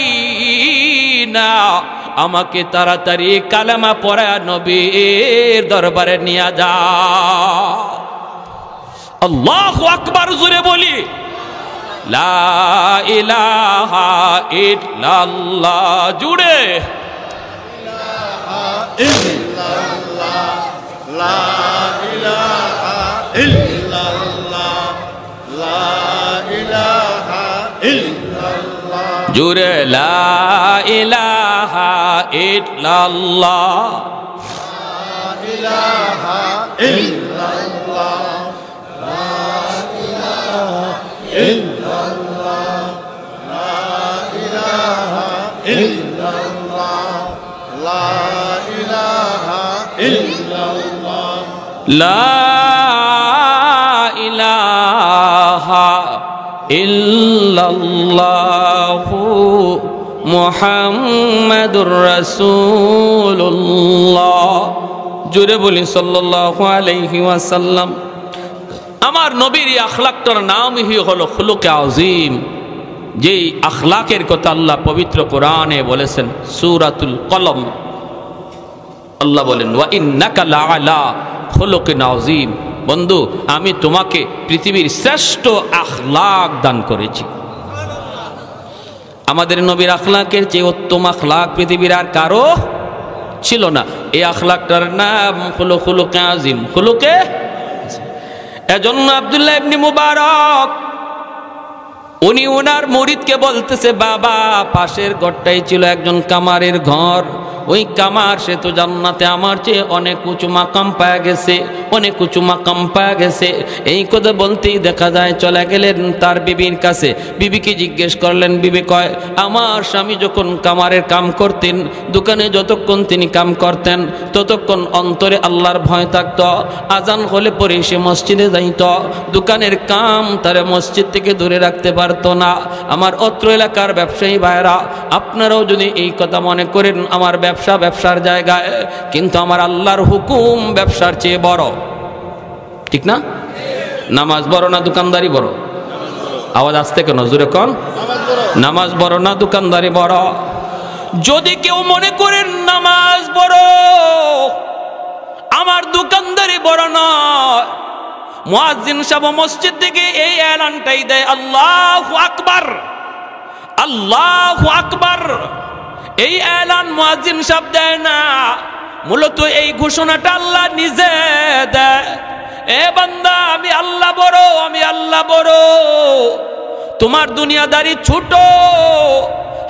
না, আমাকে তাড়াতাড়ি কালেমা পড়া নবীর দরবারে নিয়ে যা। আল্লাহু আকবার, জোরে বলি লা ইলাহা ইল্লাল্লাহ, জুড়ে লা ইলাহা ইল্লাল্লাহ, লা ইলাহা ইল্লাল্লাহ, জুড়ে লা ইলাহা ইল্লাল্লাহ, লা ইলাহা ইল্লাল্লাহ, লা ইলাহা ইল্লাল্লাহ। লা ইলাহা ইল্লাল্লাহু মুহাম্মাদুর রাসূলুল্লাহ। জোরে বলি সাল্লাল্লাহু আলাইহি ওয়াসাল্লাম। আমার নবীর এই আখলাকটার নামই হলো খুলুকে আযীম। যেই আখলাকের কথা আল্লাহ পবিত্র কোরআনে বলেছেন সূরাতুল কলম, আল্লাহ বলেন ওয়া ইন্নাকা লাআলা খুলুকিন আযীম। বন্ধু, আমি তোমাকে পৃথিবীর শ্রেষ্ঠ আখলাক দান করেছি। আমাদের নবীর আখলাকের চেয়ে উত্তম আখলাক পৃথিবীর আর কারো ছিল না। এই আখলাকটার নাম হলো খুলুকে আযীম। খুলুকে, এজন্য আব্দুল্লাহ ইবনে মুবারক উনি ওনার মুরিদকে বলতেছে, বাবা পাশের ঘরটাই ছিল একজন কামারের ঘর, ওই কামার সে তো জান্নাতে আমার চেয়ে অনেক উঁচু মাকাম পাওয়া গেছে, অনেক উঁচু মাকাম পাওয়া গেছে। এই কথা বলতেই দেখা যায় চলে গেলেন তার বিবির কাছে। বিবিকে জিজ্ঞেস করলেন, বিবি কয়, আমার স্বামী যখন কামারের কাম করতেন, দোকানে যতক্ষণ তিনি কাম করতেন ততক্ষণ অন্তরে আল্লাহর ভয় থাকত। আজান হলে পরে সে মসজিদে যাইত, দোকানের কাম তারে মসজিদ থেকে দূরে রাখতে পারত না। আমার অত্র এলাকার ব্যবসায়ী ভাইরা, আপনারাও যদি এই কথা মনে করেন আমার ব্যবসার জায়গায়, কিন্তু আমার আল্লাহর হুকুম ব্যবসার চেয়ে বড়, ঠিক না? নামাজ বড় না দোকানদারি বড়? আওয়াজ আসতে কেন, জোরে কোন? নামাজ বড় না দোকানদারি বড়? যদি কেউ মনে করেন নামাজ বড়, আমার দোকানদারি বড় নয়, মুয়াজ্জিন সাহেব মসজিদ থেকে এই এলানটাই দেয়, আল্লাহু আকবার, আল্লাহু আকবার। এই এলান মুয়াজ্জিন সাহেব দেয় না, মূলত এই ঘোষণাটা আল্লাহ নিজে দেয়, এ বান্দা আমি আল্লাহ বড়, আমি আল্লাহ বড়। তোমার দুনিয়াদারি ছোট,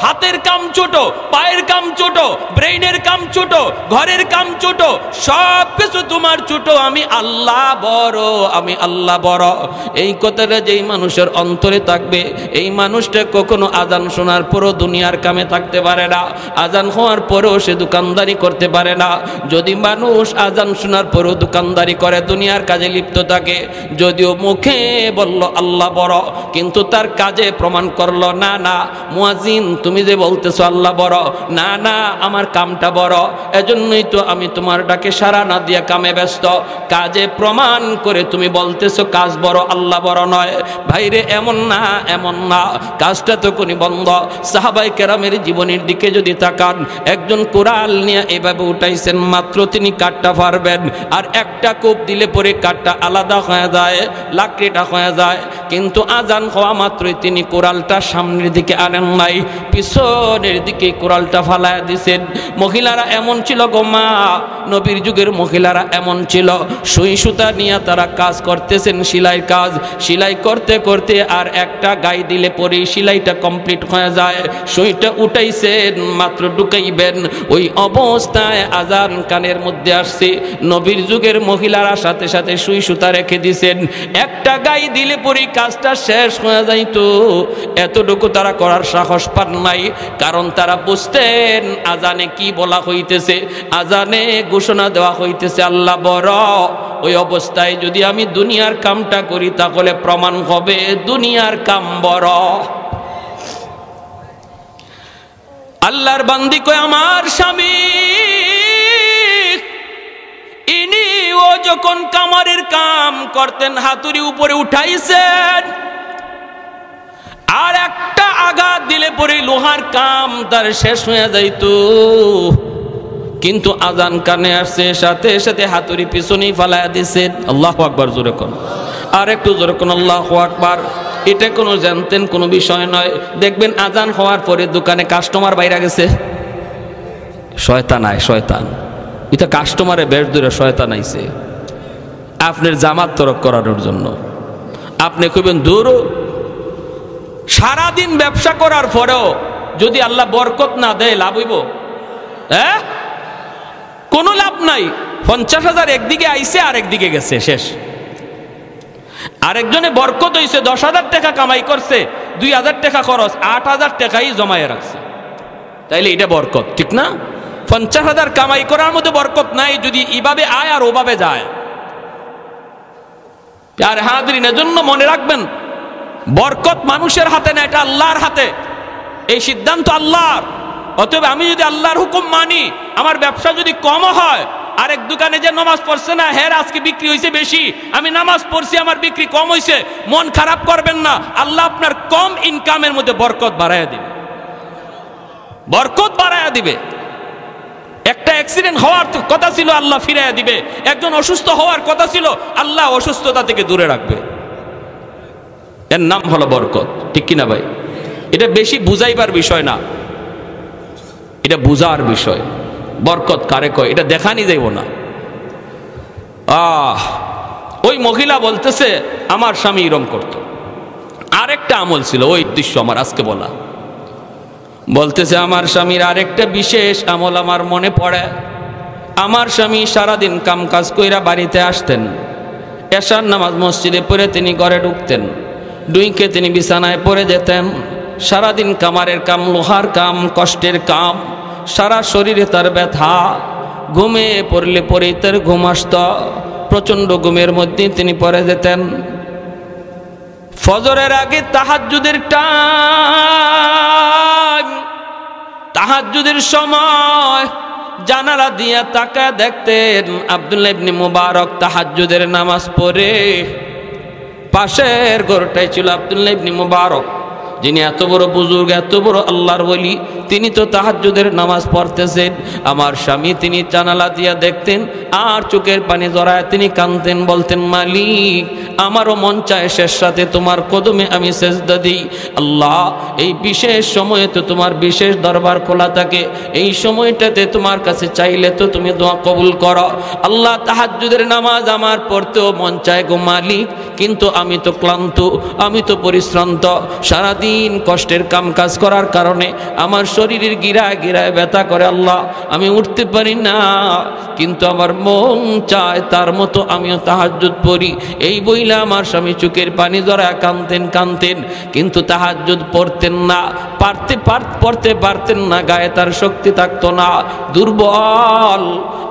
হাতের কাম ছোট, পায়ের কাম ছোট, ব্রেইনের কাম ছোট, ঘরের কাম ছোট, সব কিছু তোমার ছোট, আমি আল্লাহ বড়, আমি আল্লাহ বড়। এই কথাটা যেই মানুষের অন্তরে থাকবে, এই মানুষটা কখনো আজান শোনার পরও দুনিয়ার কামে থাকতে পারে না, আজান হওয়ার পরেও সে দোকানদারি করতে পারে না। যদি মানুষ আজান শোনার পরও দোকানদারি করে, দুনিয়ার কাজে লিপ্ত থাকে, যদিও মুখে বলল আল্লাহ বড়, কিন্তু তার কাজে প্রমাণ করলো না, না মুয়াজ্জিন তুমি যে বলতেছো আল্লাহ বড়, না না আমার কামটা বড়, এজন্যই তো আমি তোমার ডাকে সাড়া না দিয়া কামে ব্যস্ত। কাজে প্রমাণ করে তুমি বলতেছো কাজ বড়, আল্লাহ বড় নয়। ভাইরে এমন না, এমন না, কাজটা তো কোনি বন্ধ। সাহাবাই কেরামের জীবনের দিকে যদি তাকান, একজন কোরাল নিয়ে এভাবে উঠাইছেন, মাত্র তিনি কাঠটা পারবেন, আর একটা কোপ দিলে পরে কাঠটা আলাদা হয়ে যায়, লাকড়িটা হয়ে যায়। কিন্তু আজান হওয়া মাত্রই তিনি কোরালটা সামনের দিকে আনেন নাই, পিছনের দিকে কোরালটা ফালায় দিছেন। মহিলারা এমন ছিল গো মা, নবীর যুগের মহিলারা এমন ছিল, সুই সুতা নিয়ে তারা কাজ করতেছেন, সেলাই কাজ, সেলাই করতে করতে আর একটা গাই দিলে পরে সেলাইটা কমপ্লিট হয়ে যায়, সুইটা উঠাইছেন, মাত্র ঢুকাইবেন, ওই অবস্থায় আজান কানের মধ্যে আসছে। নবীর যুগের মহিলারা সাথে সাথে সুই সুতা রেখে দিছেন, একটা গাই দিলে পরে কাজটা শেষ হয়ে যাইতো। এতটুকু তারা করার সাহস পান নাই, কারণ তারা বুঝতেন আজানে কি বলা হইতেছে, আজানে ঘোষণা দেওয়া হইতেছে আল্লাহ বড়। ওই অবস্থায় যদি আমি দুনিয়ার কামটা করি তাহলে প্রমাণ হবে দুনিয়ার কাম বড়। আল্লাহর বান্দি কয় আমার স্বামী, ইনি ও যখন কামারের কাম করতেন হাতুড়ি উপরে উঠাইছেন, আর একটা আঘাত দিলে পরে লোহার কাম তার শেষ হয়ে যাইত, কিন্তু আজান কানে আসছে, সাথে সাথে হাতুড়ি পিছনেই ফালাইয়া দিছেন। আল্লাহু আকবার, জোরে কোন, আর একটু জোরে কোন আল্লাহু আকবার। এটা কোনো জানতেন কোনো বিষয় নয়। দেখবেন আজান হওয়ার পরে দোকানে কাস্টমার বাইরে গেছে, শয়তান আয়, শয়তান, এটা কাস্টমারে বেশ দূরে শয়তান আইছে আপনার জামাত তরক করানোর জন্য। আপনি কইবেন দূর, সারাদিন ব্যবসা করার পরেও যদি আল্লাহ বরকত না দেয় লাভ হইব? হ্যাঁ, কোনো লাভ নাই। 50,000 একদিকে আইছে আর একদিকে গেছে, শেষ। আরেকজনে বরকত হইছে, 10,000 টাকা কামাই করছে, 2,000 টাকা খরচ, 8,000 টাকাই জমায়ে রাখছে, তাইলে এটা বরকত, ঠিক না? 50,000 কামাই করার মধ্যে বরকত নাই যদি এভাবে আয় আর ওভাবে যায়। আর হাজিরিন, এজন্য মনে রাখবেন, বরকত মানুষের হাতে না, এটা আল্লাহর হাতে। এই সিদ্ধান্ত আল্লাহর। অতএব আমি যদি আল্লাহর হুকুম মানি, আমার ব্যবসা যদি কম হয়, আরেক দোকানে যে নামাজ পড়ছে না, হ্যাঁ আজকে বিক্রি হয়েছে বেশি, আমি নামাজ পড়ছি আমার বিক্রি কম হয়েছে, মন খারাপ করবেন না। আল্লাহ আপনার কম ইনকামের মধ্যে বরকত বাড়াইয়া দিবে, বরকত বাড়াইয়া দিবে। একটা অ্যাক্সিডেন্ট হওয়ার কথা ছিল, আল্লাহ ফিরাইয়া দিবে। একজন অসুস্থ হওয়ার কথা ছিল, আল্লাহ অসুস্থতা থেকে দূরে রাখবে। এর নাম হলো বরকত, ঠিক কিনা ভাই? এটা বেশি বুঝাইবার বিষয় না, এটা বুঝার বিষয়। বরকত কারে কয় এটা দেখানি যাইব না। ওই মহিলা বলতেছে আমার স্বামী এরম করত। আরেকটা আমল ছিল, ওই দৃশ্য আমার আজকে বলা। বলতেছে আমার স্বামীর আরেকটা বিশেষ আমল আমার মনে পড়ে। আমার স্বামী সারাদিন কাম কাজ কইরা বাড়িতে আসতেন, এশার নামাজ মসজিদে পড়ে তিনি ঘরে ঢুকতেন, ডুইকে তিনি বিছানায় পড়ে যেতেন। সারাদিন কামারের কাম, লোহার কাম, কষ্টের কাম, সারা শরীরে তার ব্যথা। ঘুমে পড়লে পরেই তার ঘুম আসত, প্রচন্ড ঘুমের মধ্যে তিনি পড়ে যেতেন। ফজরের আগে তাহাজ্জুদের টাইম, তাহাজ্জুদের সময় জানালা দিয়ে তাকায় দেখতেন আব্দুল্লাহ ইবনে মুবারক তাহাজ্জুদের নামাজ পড়ে। পাশের ঘরটাই ছিল আব্দুল্লাহ ইবনে মুবারক, যিনি এত বড় বুজুর্গ, এত বড় আল্লাহর ওলি, তিনি তো তাহাজ্জুদের নামাজ পড়তেছেন। আমার স্বামী তিনি জানালা দিয়া দেখতেন আর চোখের পানি জড়ায় তিনি কাঁদতেন, বলতেন মালিক আমারও মন চায় শেষ রাতে তোমার কদমে আমি সেজদা দিই। আল্লাহ এই বিশেষ সময়ে তো তোমার বিশেষ দরবার খোলা থাকে, এই সময়টাতে তোমার কাছে চাইলে তো তুমি দোয়া কবুল করো। আল্লাহ তাহাজ্জুদের নামাজ আমার পড়তেও মন চায় গো মালিক, কিন্তু আমি তো ক্লান্ত, আমি তো পরিশ্রান্ত, সারাদিন কষ্টের কাম কাজ করার কারণে আমার শরীরের গিরায় গিরায় ব্যথা করে আল্লাহ, আমি উঠতে পারি না, কিন্তু আমার মন চায় তার মতো আমিও তাহাজ্জুদ পড়ি। এই বইলা আমার স্বামী চোখের পানি জড়ায় কাঁদতেন, কিন্তু তাহাজ্জুদ পড়তেন না, পড়তে পারতেন না, গায়ে তার শক্তি থাকতো না, দুর্বল।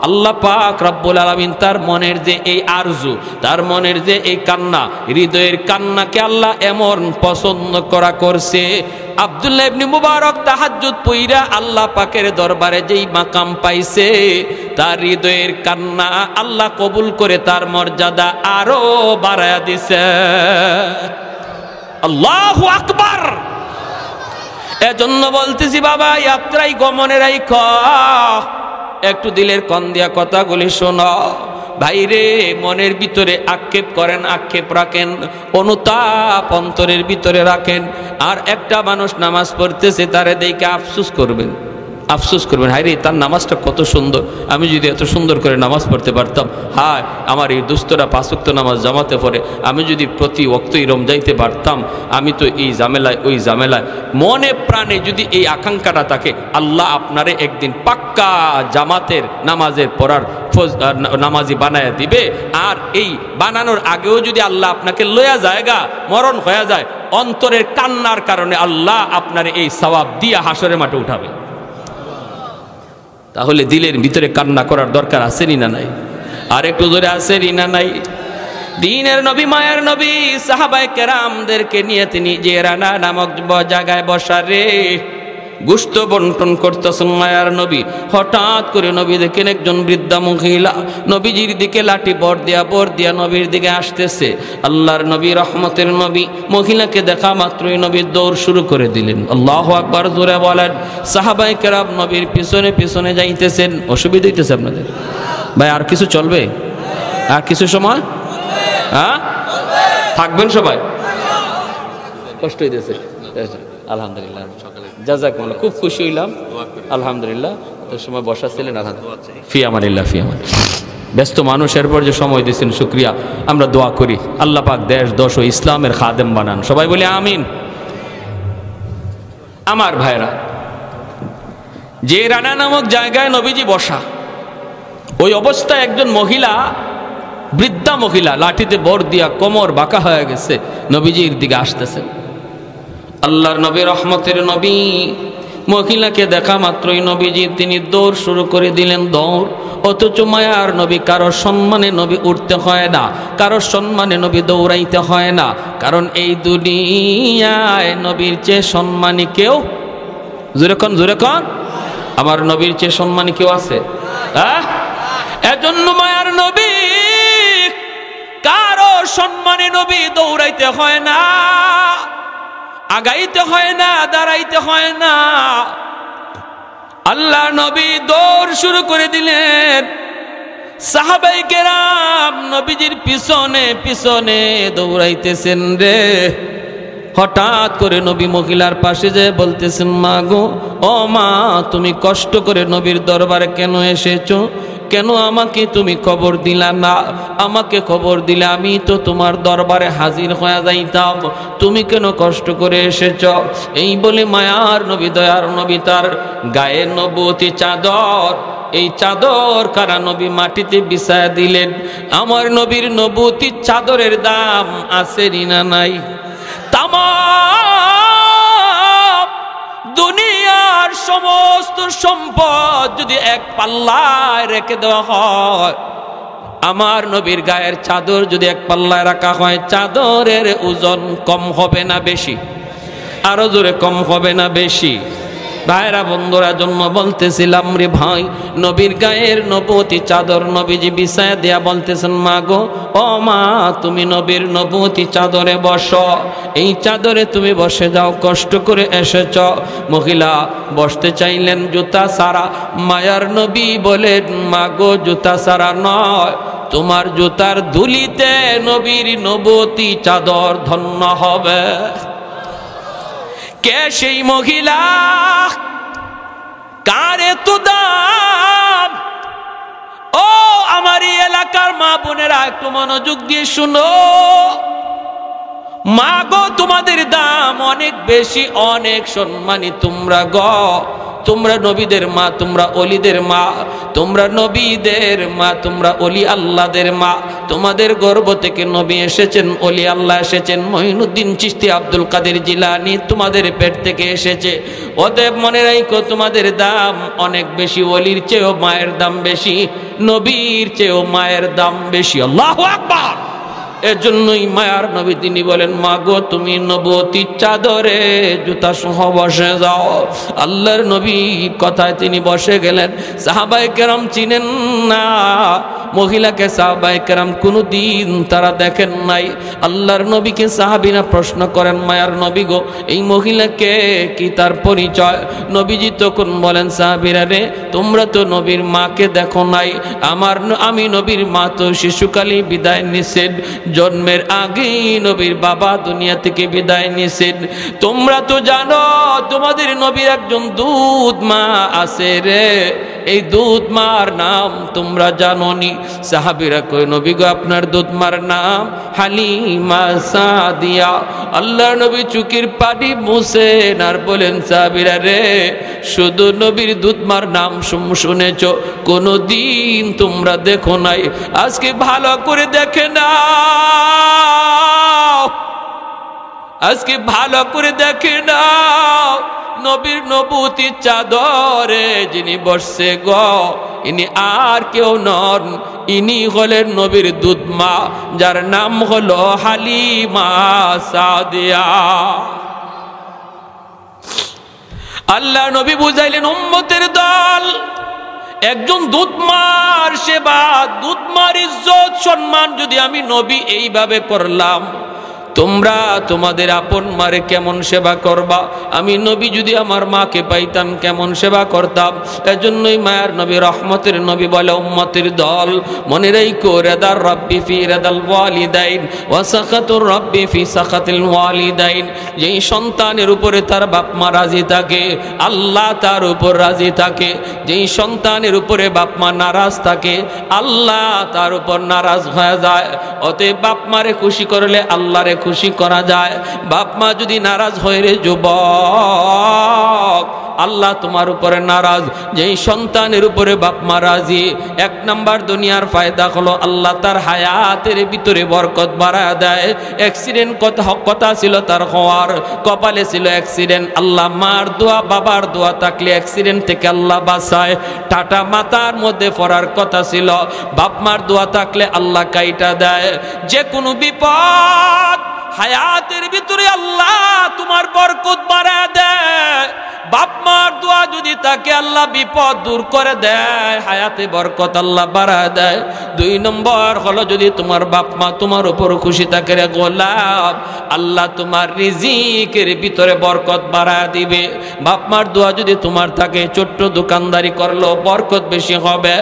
আল্লাহ পাক রব্বুল আলামিন তার মনের যে এই আরজু, তার মনের যে এই কান্না, হৃদয়ের কান্নাকে আল্লাহ এমন পছন্দ করা করছে। আব্দুল্লাহ ইবনে মুবারক তাহাজ্জুদ পইরা আল্লাহ পাকের দরবারে যেই মাকাম পাইছে, তার হৃদয়ের কান্না আল্লাহ কবুল করে তার মর্যাদা আরো বাড়ায়া দিছে। আল্লাহু আকবার। এজন্য বলতেছি বাবা, যাত্রায় গমনের একটু দিলের কন দিয়া কথাগুলি শোনো ভাইরে। মনের ভিতরে আক্ষেপ করেন, আক্ষেপ রাখেন, অনুতাপ অন্তরের ভিতরে রাখেন। আর একটা মানুষ নামাজ পড়তেছে তারে দেখে আফসোস করবেন, আফসোস করবেন, হায় রে তার নামাজটা কত সুন্দর, আমি যদি এত সুন্দর করে নামাজ পড়তে পারতাম, হায় আমার এই দুস্থরা 5 ওয়াক্ত নামাজ জামাতে পড়ে, আমি যদি প্রতি ওয়াক্তই রমজাইতে পারতাম, আমি তো এই ঝামেলায় ওই ঝামেলায়। মনে প্রাণে যদি এই আকাঙ্ক্ষাটা থাকে, আল্লাহ আপনারে একদিন পাক্কা জামাতের নামাজের পড়ার নামাজি বানায়া দিবে। আর এই বানানোর আগেও যদি আল্লাহ আপনাকে লয়া জায়গা মরণ হয়ে যায়, অন্তরের কান্নার কারণে আল্লাহ আপনারে এই সওয়াব দিয়া হাসরের মাঠে উঠাবে। তাহলে দিলের ভিতরে কান্না করার দরকার আছেনি না নাই? আর একটু জোরে আছেনি না নাই? দিনের নবী, মায়ের নবী, সাহাবায়ে কেরামদেরকে নিয়ে তিনি জিরানা নামক জায়গায় বসা রে গোশত বন্টন করতেছেন মায়ার নবী। হঠাৎ করে নবী দেখেন একজন বৃদ্ধা মহিলা নবীজির দিকে লাঠি বর দিয়া নবীর দিকে আসতেছে। আল্লাহর নবী, রহমতের নবী, মহিলাকে দেখা মাত্রই নবী দৌড় শুরু করে দিলেন। আল্লাহু আকবার জোরে বলেন। সাহাবায়ে কেরাম নবীর পিছনে পিছনে যাইতেছেন। অসুবিধা হইতেছে আপনাদের ভাই? আর কিছু চলবে? আর কিছু সময় হ্যাঁ থাকবেন সবাই? কষ্ট হইতেছে? আলহামদুলিল্লাহ, জাযাকুমুল্লাহ, খুব খুশি হইলাম। আলহামদুলিল্লাহ, তোর সময় বসা ছিলেন। আলহামদুলিল্লাহ, ফি আমানিল্লাহ, ফি আমান। ব্যস্ত মানুষের পর যে সময় দিয়েছেন, শুকরিয়া। আমরা দোয়া করি আল্লাহ পাক দেশ দশ ও ইসলামের খাদেম বানান। সবাই বলি আমিন। আমার ভাইরা, যে রানা নামক জায়গায় নবীজি বসা, ওই অবস্থায় একজন মহিলা, বৃদ্ধা মহিলা, লাঠিতে বর দিয়া কোমর বাঁকা হয়ে গেছে, নবীজির দিকে আসতেছে। আল্লাহর নবী, রহমতের নবী, মহিলাকে দেখা মাত্রই নবীজি তিনি দৌড় শুরু করে দিলেন। দৌড় অথচ মায়ার নবী কারো সম্মানে নবী উঠতে হয় না, কারো সম্মানে নবী দৌড়াইতে হয় না, কারণ এই দুনিয়ায় নবীর চেয়ে সম্মানী কেউ, জোরে কোন আমার নবীর চেয়ে সম্মানী কেউ আছে? এজন্য মায়ার নবী কারো সম্মানে নবী দৌড়াইতে হয় না, আগাইতে হয় না, দাঁড়াইতে হয় না। আল্লাহ নবী দৌড় শুরু করে দিলেন, সাহাবায়ে কেরাম নবীজির পিছনে পিছনে দৌড়াইতেছেন রে। হঠাৎ করে নবী মহিলার পাশে যেয়ে বলতেছেন, মা গো, ও মা, তুমি কষ্ট করে নবীর দরবারে কেন এসেছো? কেন আমাকে তুমি খবর দিলা না? আমাকে খবর দিলে আমি তো তোমার দরবারে হাজির হয়ে যাইতাম, তুমি কেন কষ্ট করে এসেছ? এই বলে মায়ার নবী, দয়ার নবী তার গায়ে নবুয়তি চাদর, এই চাদর কারা নবী মাটিতে বিছায়া দিলেন। আমার নবীর নবুয়তি চাদরের দাম আছে না নাই? তামাম দুনিয়ার সমস্ত সম্পদ যদি এক পাল্লায় রেখে দেওয়া হয়, আমার নবীর গায়ের চাদর যদি এক পাল্লায় রাখা হয়, চাদরের ওজন কম হবে না বেশি? আরো জোরে, কম হবে না বেশি? ভাইরা বন্ধুরা, জন্ম বলতেছিলাম রে ভাই, নবীর গায়ের নবুয়তি চাদর নবীজি বিছায়া দেয়া বলতেছেন, মা গো, ও মা, তুমি নবীর নবুয়তি চাদরে বসো, এই চাদরে তুমি বসে যাও, কষ্ট করে এসেছ। মহিলা বসতে চাইলেন জুতা ছাড়া, মায়ার নবী বলেন, মা গো, জুতা ছাড়া নয়, তোমার জুতার ধুলিতে নবীর নবুয়তি চাদর ধন্য হবে। কে সেই মহিলা? কারে তো দাম? ও আমার এই এলাকার মা বোনেরা, একটু মনোযোগ দিয়ে শুনো। মা গো, তোমাদের দাম অনেক বেশি, অনেক সম্মানী তোমরা গো। তোমরা নবীদের মা, তোমরা অলিদের মা, তোমরা নবীদের মা, তোমরা অলি আল্লাহদের মা। তোমাদের গর্ভ থেকে নবী এসেছেন, অলি আল্লাহ এসেছেন, মঈনুদ্দিন চিশতি, আব্দুল কাদের জিলানী তোমাদের পেট থেকে এসেছে। অতএব মনে রাখো, তোমাদের দাম অনেক বেশি, অলির চেয়েও মায়ের দাম বেশি, নবীর চেয়েও মায়ের দাম বেশি। আল্লাহু আকবার। এজন্যই মায়ার নবী তিনি বলেন, মা গো, তুমি নবুয়তি চাদরে জুতা সহ বসে যাও। আল্লাহর নবী কথায় তিনি বসে গেলেন। সাহাবায়ে কেরাম চিনেন না মহিলাকে, সাহাবায়ে কেরাম কোনদিন তারা দেখেন নাই। আল্লাহর নবীকে সাহাবীরা প্রশ্ন করেন, মায়ার নবী গো, এই মহিলাকে কি তার পরিচয়? নবীজি তখন বলেন, সাহাবীরা রে, তোমরা তো নবীর মাকে দেখো নাই, আমি নবীর মা তো শিশুকালেই বিদায় নিছেন, জন্মের আগেই নবীর বাবা দুনিয়া থেকে বিদায় নিছেন। তোমরা তো জানো তোমাদের নবীর একজন দুধ মা আছে রে, এই দুধ মার নাম তোমরা জানোনি? সাহাবীরা কয়, নবী গো, আপনার দুধ মার নাম হালিমা সাদিয়া। আল্লাহর নবী চোখের পানি মুছেন আর বলেন, সাহাবীরা রে, শুধু নবীর দুধ মার নাম শুনেছ, কোনদিন তোমরা দেখো নাই। আজকে ভালো করে দেখে নাও, আজকে ভালো করে দেখে নাও, নবীর নবুয়তি চাদরে যিনি বসছে গো, ইনি আর কেউ নন, ইনি হলেন নবীর দুধ মা, যার নাম হলো হালিমা সাদিয়া। আল্লাহ নবী বুঝাইলেন, উম্মতের দল, একজন দুধ মার সেবা, দুধ মার ইজ্জত সম্মান যদি আমি নবী এইভাবে করলাম, তোমরা তোমাদের আপন মারে কেমন সেবা করবা? আমি নবী যদি আমার মাকে পাইতাম কেমন সেবা করতাম? এজন্যই মায়ার নবী, রহমতের নবী বলে, উম্মতের দল, মনে রাখো, রেদার রব্বি ফি রেদাল ওয়ালিদাইন ওয়া সাখাতুর রব্বি ফি সাখাতিল ওয়ালিদাইন। যেই সন্তানের উপরে তার বাপ মা রাজি থাকে, আল্লাহ তার উপর রাজি থাকে। যেই সন্তানের উপরে বাপ মা নারাজ থাকে, আল্লাহ তার উপর নারাজ হয়ে যায়। অতএব বাপ মারে খুশি করলে আল্লাহরে খুশি করা যায়। বাপ মা যদি নারাজ হয় রে যুবক, আল্লাহ তোমার উপরে নারাজ। যেই সন্তানের উপরে বাপ মা রাজি, 1 নাম্বার দুনিয়ার ফায়দা হলো আল্লাহ তার হায়াতের ভিতরে বরকত বাড়ায় দেয়। অ্যাক্সিডেন্ট কথা ছিল তার হওয়ার, কপালে ছিল অ্যাক্সিডেন্ট, আল্লাহ মার দোয়া বাবার দোয়া থাকলে অ্যাক্সিডেন্ট থেকে আল্লাহ বাঁচায়। টাটা মাথার মধ্যে পড়ার কথা ছিল, বাপ মার দোয়া থাকলে আল্লাহ কাইটা দেয়। যে কোনো বিপদ হায়াতের ভিতরে আল্লাহ তোমার বরকত বাড়ায় দেয়। বাপ মার দোয়া যদি তাকে আল্লাহ বিপদ দূর করে দেয়, হায়াতে বরকত আল্লাহ বাড়ায় দেয়। 2 নম্বর হলো যদি তোমার বাপ মা তোমার উপর খুশি থাকে রে গোলাম, আল্লাহ তোমার রিজিকের ভিতরে বরকত বাড়ায় দিবে। বাপ মার দোয়া যদি তোমার থাকে, ছোট্ট দোকানদারি করলো বরকত বেশি হবে,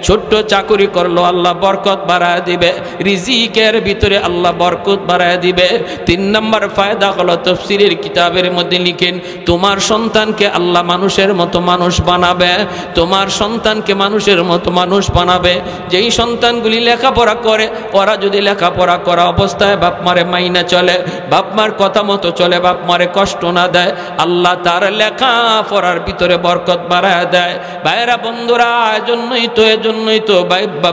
ছোট্ট চাকুরি করলো আল্লাহ বরকত বাড়ায় দিবে, রিজিকের ভিতরে আল্লাহ বরকত বাড়ায় দিবে। 3 নম্বর ফায়দা হলো তাফসীরের কিতাবের মধ্যে লিখেন, তোমার সন্তানকে আল্লাহ মানুষের মতো মানুষ বানাবে, তোমার সন্তানকে মানুষের মতো মানুষ বানাবে। যেই সন্তানগুলি লেখাপড়া করে, ওরা যদি লেখাপড়া করা অবস্থায় বাপ মারে মাইনা চলে, বাপ মার কথা মতো চলে, বাপ মারে কষ্ট না দেয়, আল্লাহ তার লেখাপড়ার ভিতরে বরকত বাড়ায় দেয়। ভাইরা বন্ধুরা, এজন্যই তো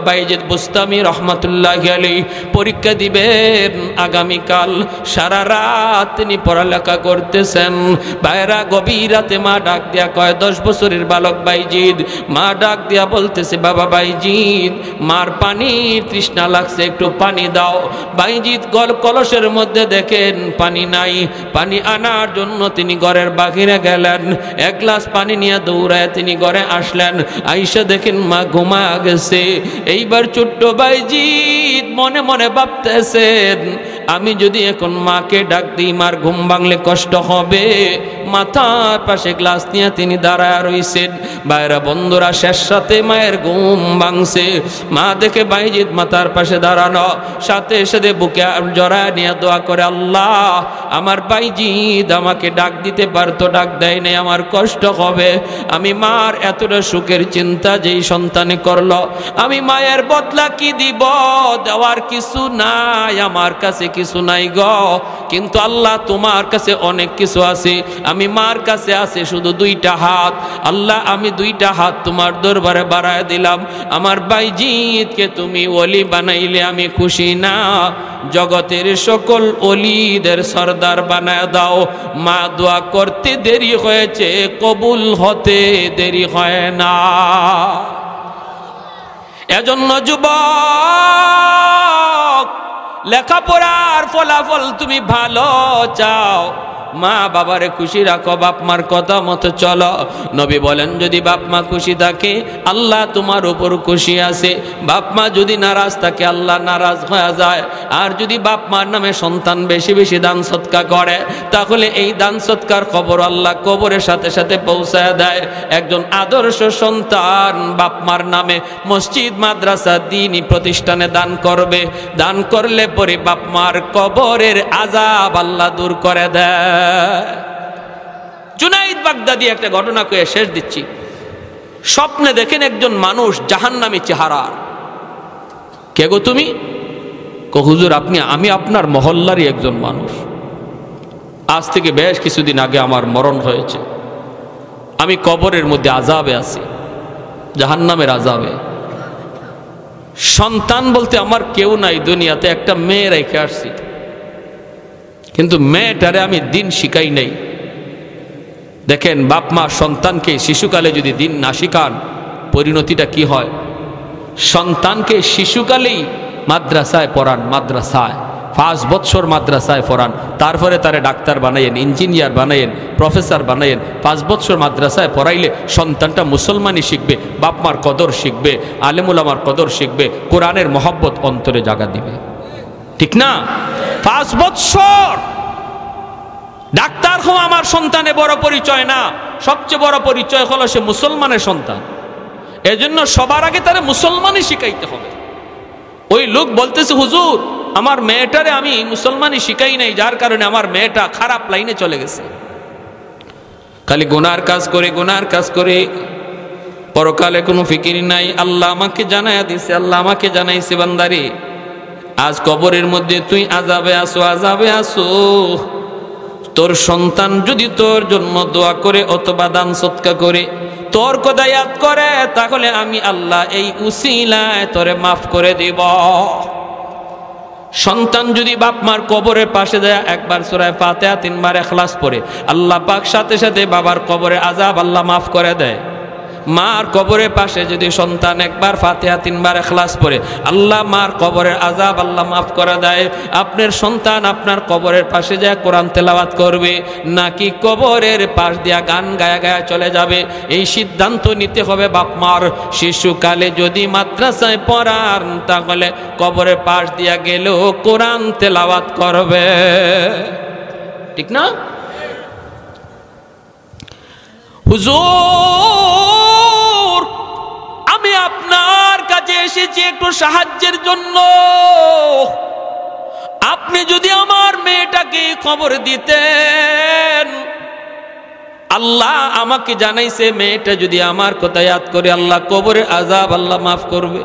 বাইজিদ বুস্তামি রহমাতুল্লাহি আলাইহি পরীক্ষা দিবেন আগামীকাল। সারা রাত তিনি পড়ালেখা করতেছেন। ভাইরা গভীর রাতে মা ডাক দিয়া কয়, 10 বছরের বালক বাইজিদ, মা ডাক দিয়া বলতেছে, বাবা বাইজিদ, মার পানির তৃষ্ণা লাগছে, একটু পানি দাও। বাইজিদ কলসের মধ্যে দেখেন পানি নাই, পানি আনার জন্য তিনি ঘরের বাহিরে গেলেন। 1 গ্লাস পানি নিয়ে দৌড়ায় তিনি ঘরে আসলেন। আইসা দেখেন মা ঘুমা গেছে। এইবার ছোট্ট বাইজিদ মনে মনে ভাবতেছেন, আমি যদি এখন মাকে ডাক দিই, মার ঘুম ভাঙলে কষ্ট হবে। মাথার পাশে গ্লাস নিয়ে তিনি দাঁড়ায় রইছেন। ভাইরা বন্ধুরা, শেষ সাথে মায়ের ঘুম ভাঙছে। মা দেখে বাইজিদ মাথার পাশে দাঁড়ানো, সাথে সাথে বুকে জড়ায় নিয়ে দোয়া করে, আল্লাহ আমার বাইজিদ আমাকে ডাক দিতে পারতো, ডাক দেয় নাই, আমার কষ্ট হবে। আমি মার এতটা সুখের চিন্তা যেই সন্তানে করলো, আমি মায়ের বদলা কি দিব? দেওয়ার কিছু নাই, আমার কাছে কিছু নাই গো। কিন্তু আল্লাহ তোমার কাছে অনেক কিছু আছে। আমি মার কাছে আছে শুধু 2টা হাত। আল্লাহ আমি 2টা হাত তোমার দরবারে বাড়ায় দিলাম। আমার বাইজিদকে তুমি ওলি বানাইলে আমি খুশি না, জগতের সকল ওলিদের সরদার বানায় দাও। মা দোয়া করতে দেরি হয়েছে, কবুল হতে দেরি হয় না। এজন্য যুবক, লেখাপড়ার ফলাফল তুমি ভালো চাও, মা বাবারে খুশি রাখো, বাপ মার কথা মতো চলো। নবী বলেন, যদি বাপ মা খুশি থাকে আল্লাহ তোমার উপর খুশি আছে, বাপ মা যদি নারাজ থাকে আল্লাহ নারাজ হয়ে যায়। আর যদি বাপ মার নামে সন্তান বেশি বেশি দান সৎকার করে, তাহলে এই দান সৎকার খবর আল্লাহ কবরের সাথে সাথে পৌঁছায় দেয়। একজন আদর্শ সন্তান বাপ মার নামে মসজিদ, মাদ্রাসা, দ্বীনি প্রতিষ্ঠানে দান করবে। দান করলে পরে বাপ মার কবরের আযাব আল্লাহ দূর করে দেয়। জুনাইদ বাগদাদি একটা ঘটনা কয়ে শেষ দিচ্ছি। স্বপ্নে দেখেন একজন মানুষ জাহান্নামী চেহারার। কে গো তুমি? হুজুর আমি আপনার মহল্লারই একজন মানুষ। আজ থেকে বেশ কিছুদিন আগে আমার মরণ হয়েছে। আমি কবরের মধ্যে আযাবে আছি, জাহান্নামের আযাবে। সন্তান বলতে আমার কেউ নাই দুনিয়াতে, একটা মেয়ে রেখে আসছি, কিন্তু মেয়েটারে আমি দিন শিখাই নাই। দেখেন, বাপ মা সন্তানকে শিশুকালে যদি দিন না শিখান, পরিণতিটা কি হয়? সন্তানকে শিশুকালেই মাদ্রাসায় পড়ান, মাদ্রাসায় 5 বছর মাদ্রাসায় পড়ান, তারপরে তারে ডাক্তার বানাইয়েন, ইঞ্জিনিয়ার বানাইয়েন, প্রফেসর বানাইয়েন। 5 বছর মাদ্রাসায় পড়াইলে সন্তানটা মুসলমানই শিখবে, বাপ মার কদর শিখবে, আলেমুল আমার কদর শিখবে, কোরআনের মহব্বত অন্তরে জাগা দিবে। ঠিক না? 5 বছর ডাক্তার হওয়া আমার সন্তানের বড় পরিচয় না, সবচেয়ে বড় পরিচয় হলো সে মুসলমানের সন্তান। এজন্য সবার আগে তারে মুসলমানই শিখাইতে হবে। ওই লোক বলতেছে, হুজুর আমার মেয়েটারে আমি মুসলমানই শিখাই নাই, যার কারণে আমার মেয়েটা খারাপ লাইনে চলে গেছে। খালি গুনার কাজ করে, গুনার কাজ করে, পরকালে কোনো ফিকির নাই। আল্লাহ আমাকে জানাইয়া দিছে, আল্লাহ আমাকে জানাইছে, বান্দারে আজ কবরের মধ্যে তুই আযাবে আসো, আযাবে আসো। তোর সন্তান যদি তোর জন্য দোয়া করে অথবা দান সৎকা করে, তোর কথা ইয়াদ করে, তাহলে আমি আল্লাহ এই উসিলায় তোরে মাফ করে দিব। সন্তান যদি বাপ মার কবরের পাশে যায় একবার সূরা ফাতিহা 3 বার ইখলাস পড়ে, আল্লাহ পাক সাথে সাথে বাবার কবরের আযাব আল্লাহ মাফ করে দেয়। মার কবরের পাশে যদি সন্তান একবার ফাতিহা 3 বার ইখলাস পড়ে, আল্লাহ মার কবরের আযাব আল্লাহ মাফ করে দেয়। আপনার সন্তান আপনার কবরের পাশে যায় কোরআন তেলাওয়াত করবে নাকি কবরের পাশ দিয়া গান গায়া গায়া চলে যাবে, এই সিদ্ধান্ত নিতে হবে বাপ মার। শিশুকালে যদি মাদ্রাসায় পড়ান তাহলে কবরের পাশ দিয়া গেলেও কোরআন তেলাওয়াত করবে, ঠিক না? হুজুর, আমি আপনার কাছে এসেছি একটু সাহায্যের জন্য। আপনি যদি আমার মেয়েটাকে খবর দিতেন, আল্লাহ আমাকে জানাইছে মেয়েটা যদি আমার কথা ইয়াদ করে আল্লাহ কবরের আযাব আল্লাহ মাফ করবে।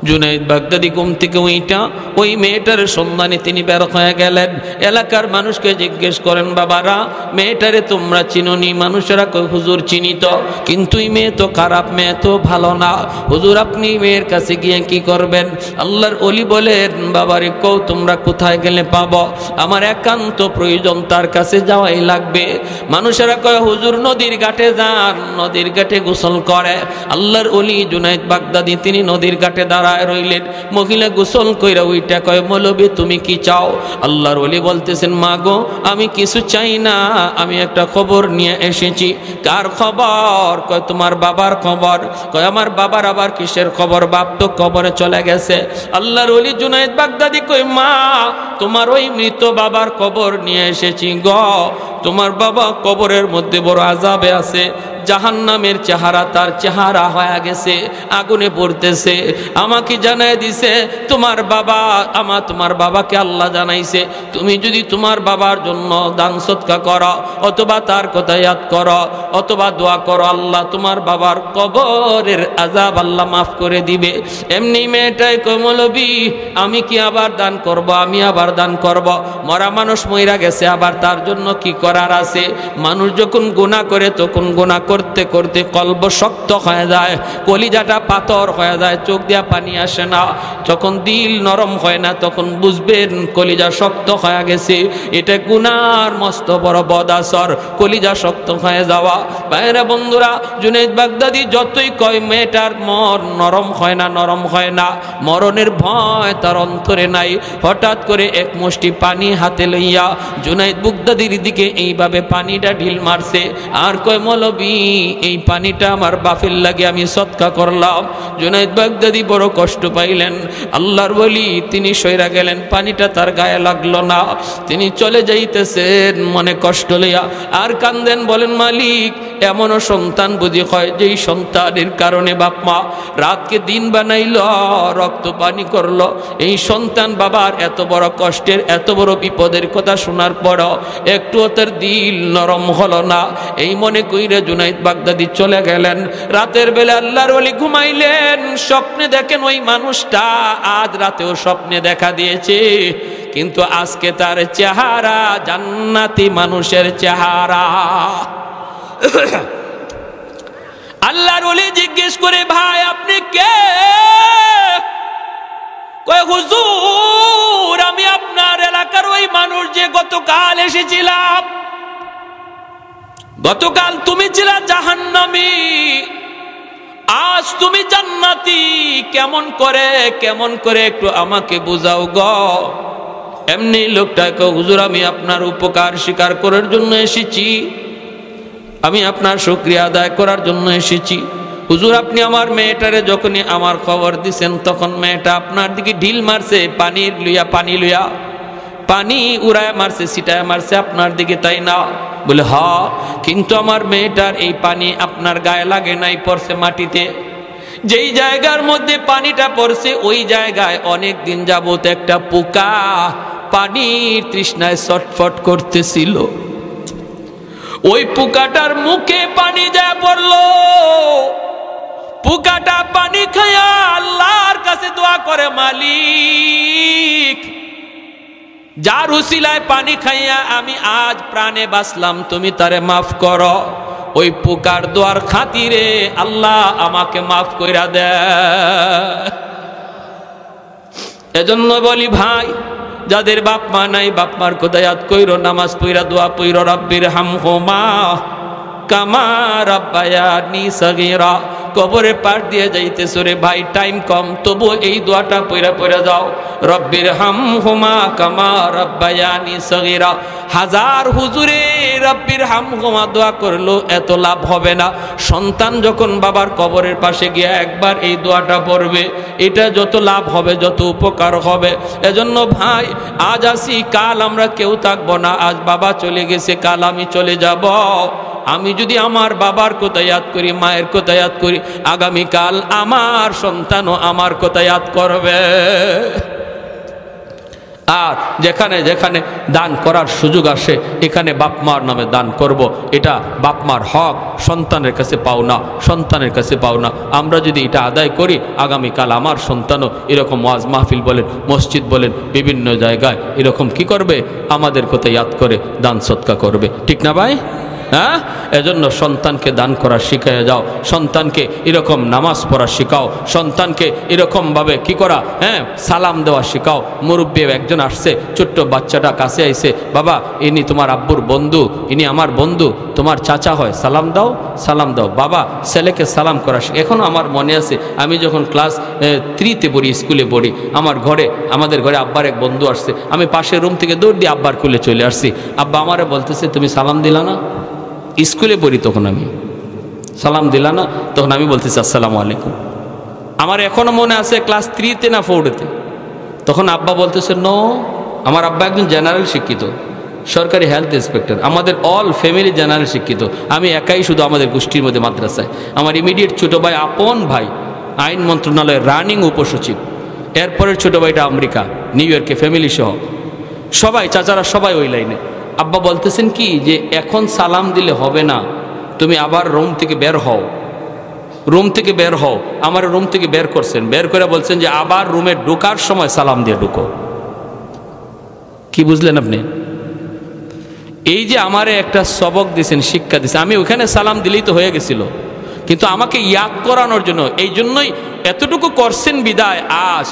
জুনাইদ বাগদাদি ঘুম থেকে ওইটা ওই মেয়েটার সন্ধানে তিনি বের হয়ে গেলেন। এলাকার মানুষকে জিজ্ঞেস করেন, বাবারা মেয়েটারে তোমরা চিনোনি? মানুষেরা কই হুজুর চিনি তো, কিন্তু এই মেয়ে তো খারাপ, মেয়ে তো ভালো না। হুজুর আপনি মেয়ের কাছে গিয়ে কি করবেন? আল্লাহর ওলি বলেন, বাবারে কও তোমরা কোথায় গেলে পাবো, আমার একান্ত প্রয়োজন, তার কাছে যাওয়াই লাগবে। মানুষেরা কয় হুজুর নদীর ঘাটে যান, নদীর ঘাটে গোসল করে। আল্লাহর ওলি জুনাইদ বাগদাদি তিনি নদীর ঘাটে দাঁড়ায় রইলেন। মহিলা গোসল কইরা ওইটা কয়, মৌলবী তুমি কি চাও? আল্লাহর ওলি বলতেছেন, মা গো আমি কিছু চাই না, আমি একটা খবর নিয়ে এসেছি। কার খবর? কয় তোমার বাবার খবর। কয় আমার বাবার আবার কিসের খবর? বাপ তো কবরে চলে গেছে। আল্লাহর ওলি জুনাইদ বাগদাদি কয়, মা তোমার ওই মৃত বাবার খবর নিয়ে এসেছি গো। তোমার বাবা কবরের মধ্যে বড় আযাবে আছে, জাহান্নামের চেহারা তার চেহারা হয়ে গেছে, আগুনে পড়তেছে। আমাকে জানাই দিছে তোমার বাবাকে আল্লাহ জানাইছে তুমি যদি তোমার বাবার জন্য দান সদকা করো অথবা তার কথা ইয়াদ করো অথবা দোয়া করো, আল্লাহ তোমার বাবার কবরের আযাব আল্লাহ মাফ করে দিবে। এমনি মেয়েটাই কয়, মৌলবী আমি কি আবার দান করব? আমি আবার দান করব? মরা মানুষ মইরা গেছে, আবার তার জন্য কি করার আছে? মানুষ যখন গুনাহ করে তখন গুনাহ করতে করতে কলব শক্ত হয়ে যায়, কলিজাটা পাথর হয়ে যায়, চোখ দিয়া পানি আসে না। যখন দিল নরম হয় না তখন বুঝবেন কলিজা শক্ত হয়ে গেছে, এটা গুনার মস্ত বড় বদাসর, কলিজা শক্ত হয়ে যাওয়া। ভাইরা বন্ধুরা, জুনাইদ বাগদাদি যতই কয় মেয়েটার মন নরম হয় না, নরম হয় না, মরণের ভয় তার অন্তরে নাই। হঠাৎ করে এক মুষ্টি পানি হাতে লইয়া জুনাইদ বাগদাদির দিকে এইভাবে পানিটা ঢিল মারছে আর কয়, মৌলবী এই পানিটা আমার বাপের লাগে আমি সদকা করলাম। জুনাইদ বাগদাদি বড় কষ্ট পাইলেন। আল্লাহর ওলি তিনি সইরা গেলেন, পানিটা তার গায়ে লাগলো না, তিনি চলে যাইতেছেন মনে কষ্ট লইয়া আর কান্দেন। বলেন, মালিক এমনও সন্তান বুঝি হয় যেই সন্তানের কারণে বাপ মা রাতকে দিন বানাইল, রক্ত পানি করলো। এই সন্তান বাবার এত বড় কষ্টের এত বড় বিপদের কথা শোনার পরও একটুও তার দিল নরম হলো না। এই মনে কইরে জুনাইদ বাগদাদি চলে গেলেন। রাতের বেলা আল্লাহর ওলি ঘুমাইলেন, স্বপ্নে দেখেন ওই মানুষটা আজ রাতেও স্বপ্নে দেখা দিয়েছে, কিন্তু আজকে তার চেহারা জান্নাতি মানুষের চেহারা। আল্লাহর ওলি জিজ্ঞেস করে, ভাই আপনি কে? কয়, হুজুর আমি আপনার এলাকার ওই মানুষ যে গতকাল এসেছিলাম। গতকাল তুমি ছিলা জাহান্নামী, আজ তুমি জান্নাতি, কেমন করে একটু আমাকে বুঝাও গো। এমনি লোকটা কয়, হুজুর আমি আপনার উপকার স্বীকার করার জন্য এসেছি, আমি আপনার শুকরিয়া আদায় করার জন্য এসেছি। হুজুর আপনি আমার মেয়েটারে যখনই আমার খবর দিছেন তখন মেয়েটা আপনার দিকে ঢিল মারছে, পানি লইয়া পানি উড়ায় মারছে, ছিটায় মারছে আপনার দিকে, তাই না? বলে হ্যাঁ, কিন্তু আমার মেয়েটার এই পানি আপনার গায়ে লাগে নাই, পড়ছে মাটিতে। যেই জায়গার মধ্যে পানিটা পড়ছে ওই জায়গায় অনেক দিন যাবত একটা পোকা পানির তৃষ্ণায় ছটফট করতেছিল। ওই পোকাটার মুখে পানি যায় পড়লো, পোকাটা পানি খায়া আল্লাহর কাছে দোয়া করে, মালিক যার উসিলায় পানি খাইয়া আমি আজ প্রাণে বাঁচলাম, তুমি তারে মাফ করো। ওই পুকার দোয়ার খাতিরে আল্লাহ আমাকে মাফ কইরা দে। এজন্য বলি ভাই, যাদের বাপ মা নাই, বাপ মার কথা ইয়াদ কইরো, নামাজ পইরা দোয়া পইরো, রব্বির হামহুমা কামা রাব্বায়ানি সগীরা। কবরে পার দিয়ে যাইতেছো রে ভাই, টাইম কম, তবু এই দোয়াটা পইরা পইরা যাও, রব্বির হামহুমা কামা রাব্বায়ানি সগীরা। হাজার হুজুরে রব্বির হামহুমা দোয়া করলো এত লাভ হবে না। সন্তান যখন বাবার কবরের পাশে গিয়ে একবার এই দোয়াটা পড়বে, এটা যত লাভ হবে, যত উপকার হবে। এজন্য ভাই, আজ আসি, কাল আমরা কেউ থাকবো না। আজ বাবা চলে গেছে, কাল আমি চলে যাব। আমি যদি আমার বাবার কথা ইয়াদ করি, মায়ের কথা ইয়াদ করি, আগামীকাল আমার সন্তানও আমার কথা ইয়াদ করবে। আর যেখানে যেখানে দান করার সুযোগ আসে, এখানে বাপ মার নামে দান করব। এটা বাপ মার হক, সন্তানের কাছে পাও না, সন্তানের কাছে পাও না। আমরা যদি এটা আদায় করি, আগামীকাল আমার সন্তানও এরকম ওয়াজ মাহফিল বলেন, মসজিদ বলেন, বিভিন্ন জায়গায় এরকম কি করবে, আমাদের কথা ইয়াদ করে দান সৎকা করবে। ঠিক না ভাই? হ্যাঁ, এজন্য সন্তানকে দান করা শিখাইয়া যাও, সন্তানকে এরকম নামাজ পড়া শিখাও, সন্তানকে এরকমভাবে কি করা, হ্যাঁ, সালাম দেওয়া শিখাও। মুরব্বী একজন আসছে, ছোট্ট বাচ্চাটা কাছে আইছে, বাবা ইনি তোমার আব্বুর বন্ধু, ইনি আমার বন্ধু, তোমার চাচা হয়, সালাম দাও, সালাম দাও। বাবা ছেলেকে সালাম করা এখনও আমার মনে আছে, আমি যখন ক্লাস 3-তে পড়ি, স্কুলে পড়ি, আমাদের ঘরে আব্বার এক বন্ধু আসছে, আমি পাশের রুম থেকে দৌড় দিয়ে আব্বার কুলে চলে আসছি। আব্বা আমারে বলতেছে, তুমি সালাম দিলা না? স্কুলে পড়ি তখন, আমি সালাম দিলা না? তখন আমি বলতেছি আসসালামু আলাইকুম। আমার এখনো মনে আছে ক্লাস 3-তে না 4-তে, তখন আব্বা বলতেছে নো। আমার আব্বা একজন জেনারেল শিক্ষিত, সরকারি হেলথ ইন্সপেক্টর, আমাদের অল ফ্যামিলি জেনারেল শিক্ষিত। আমি একাই শুধু আমাদের গোষ্ঠীর মধ্যে মাদ্রাসায়। আমার ইমিডিয়েট ছোটো ভাই, আপন ভাই, আইন মন্ত্রণালয়ের রানিং উপসচিব। এরপরের ছোটো ভাইটা আমেরিকা, নিউ ইয়র্কে, ফ্যামিলি সহ সবাই, চাচারা সবাই ওই লাইনে। আব্বা বলতেছেন কি, যে এখন সালাম দিলে হবে না, তুমি আবার রুম থেকে বের হও, রুম থেকে বের হও। আমার রুম থেকে বের করছেন, বের করে বলছেন যে আবার রুমে ঢোকার সময় সালাম দিয়ে ঢুকো। কি বুঝলেন আপনি? এই যে আমারে একটা সবক দিয়েছেন, শিক্ষা দিয়েছেন। আমি ওখানে সালাম দিলেই তো হয়ে গেছিল, কিন্তু আমাকে ইয়াদ করানোর জন্য, এই জন্যই এতটুকু করছেন বিদায়। আজ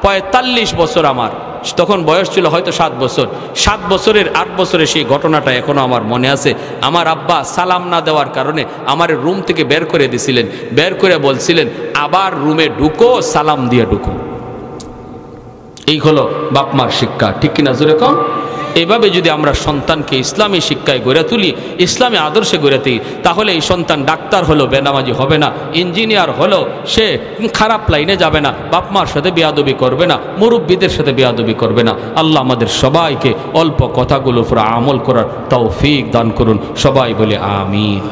45 বছর আমার, তখন বয়স ছিল হয়তো 7 বছর, 7 বছরের 8 বছরের সেই ঘটনাটা এখনো আমার মনে আছে। আমার আব্বা সালাম না দেওয়ার কারণে আমার রুম থেকে বের করে দিয়েছিলেন, বের করে বলছিলেন আবার রুমে ঢুকো, সালাম দিয়ে ঢুকো। এই হলো বাপমার শিক্ষা, ঠিক কিনা জোরে কম? এইভাবে যদি আমরা সন্তানকে ইসলামী শিক্ষায় গড়ে তুলি, ইসলামী আদর্শে গড়ে তুলি, তাহলে এই সন্তান ডাক্তার হলো বেনামাজি হবে না, ইঞ্জিনিয়ার হলো সে খারাপ লাইনে যাবে না, বাপমার সাথে বেয়াদবি করবে না, মুরব্বীদের সাথে বেয়াদবি করবে না। আল্লাহ আমাদের সবাইকে অল্প কথাগুলো উপর আমল করার তৌফিক দান করুন। সবাই বলে আমিন।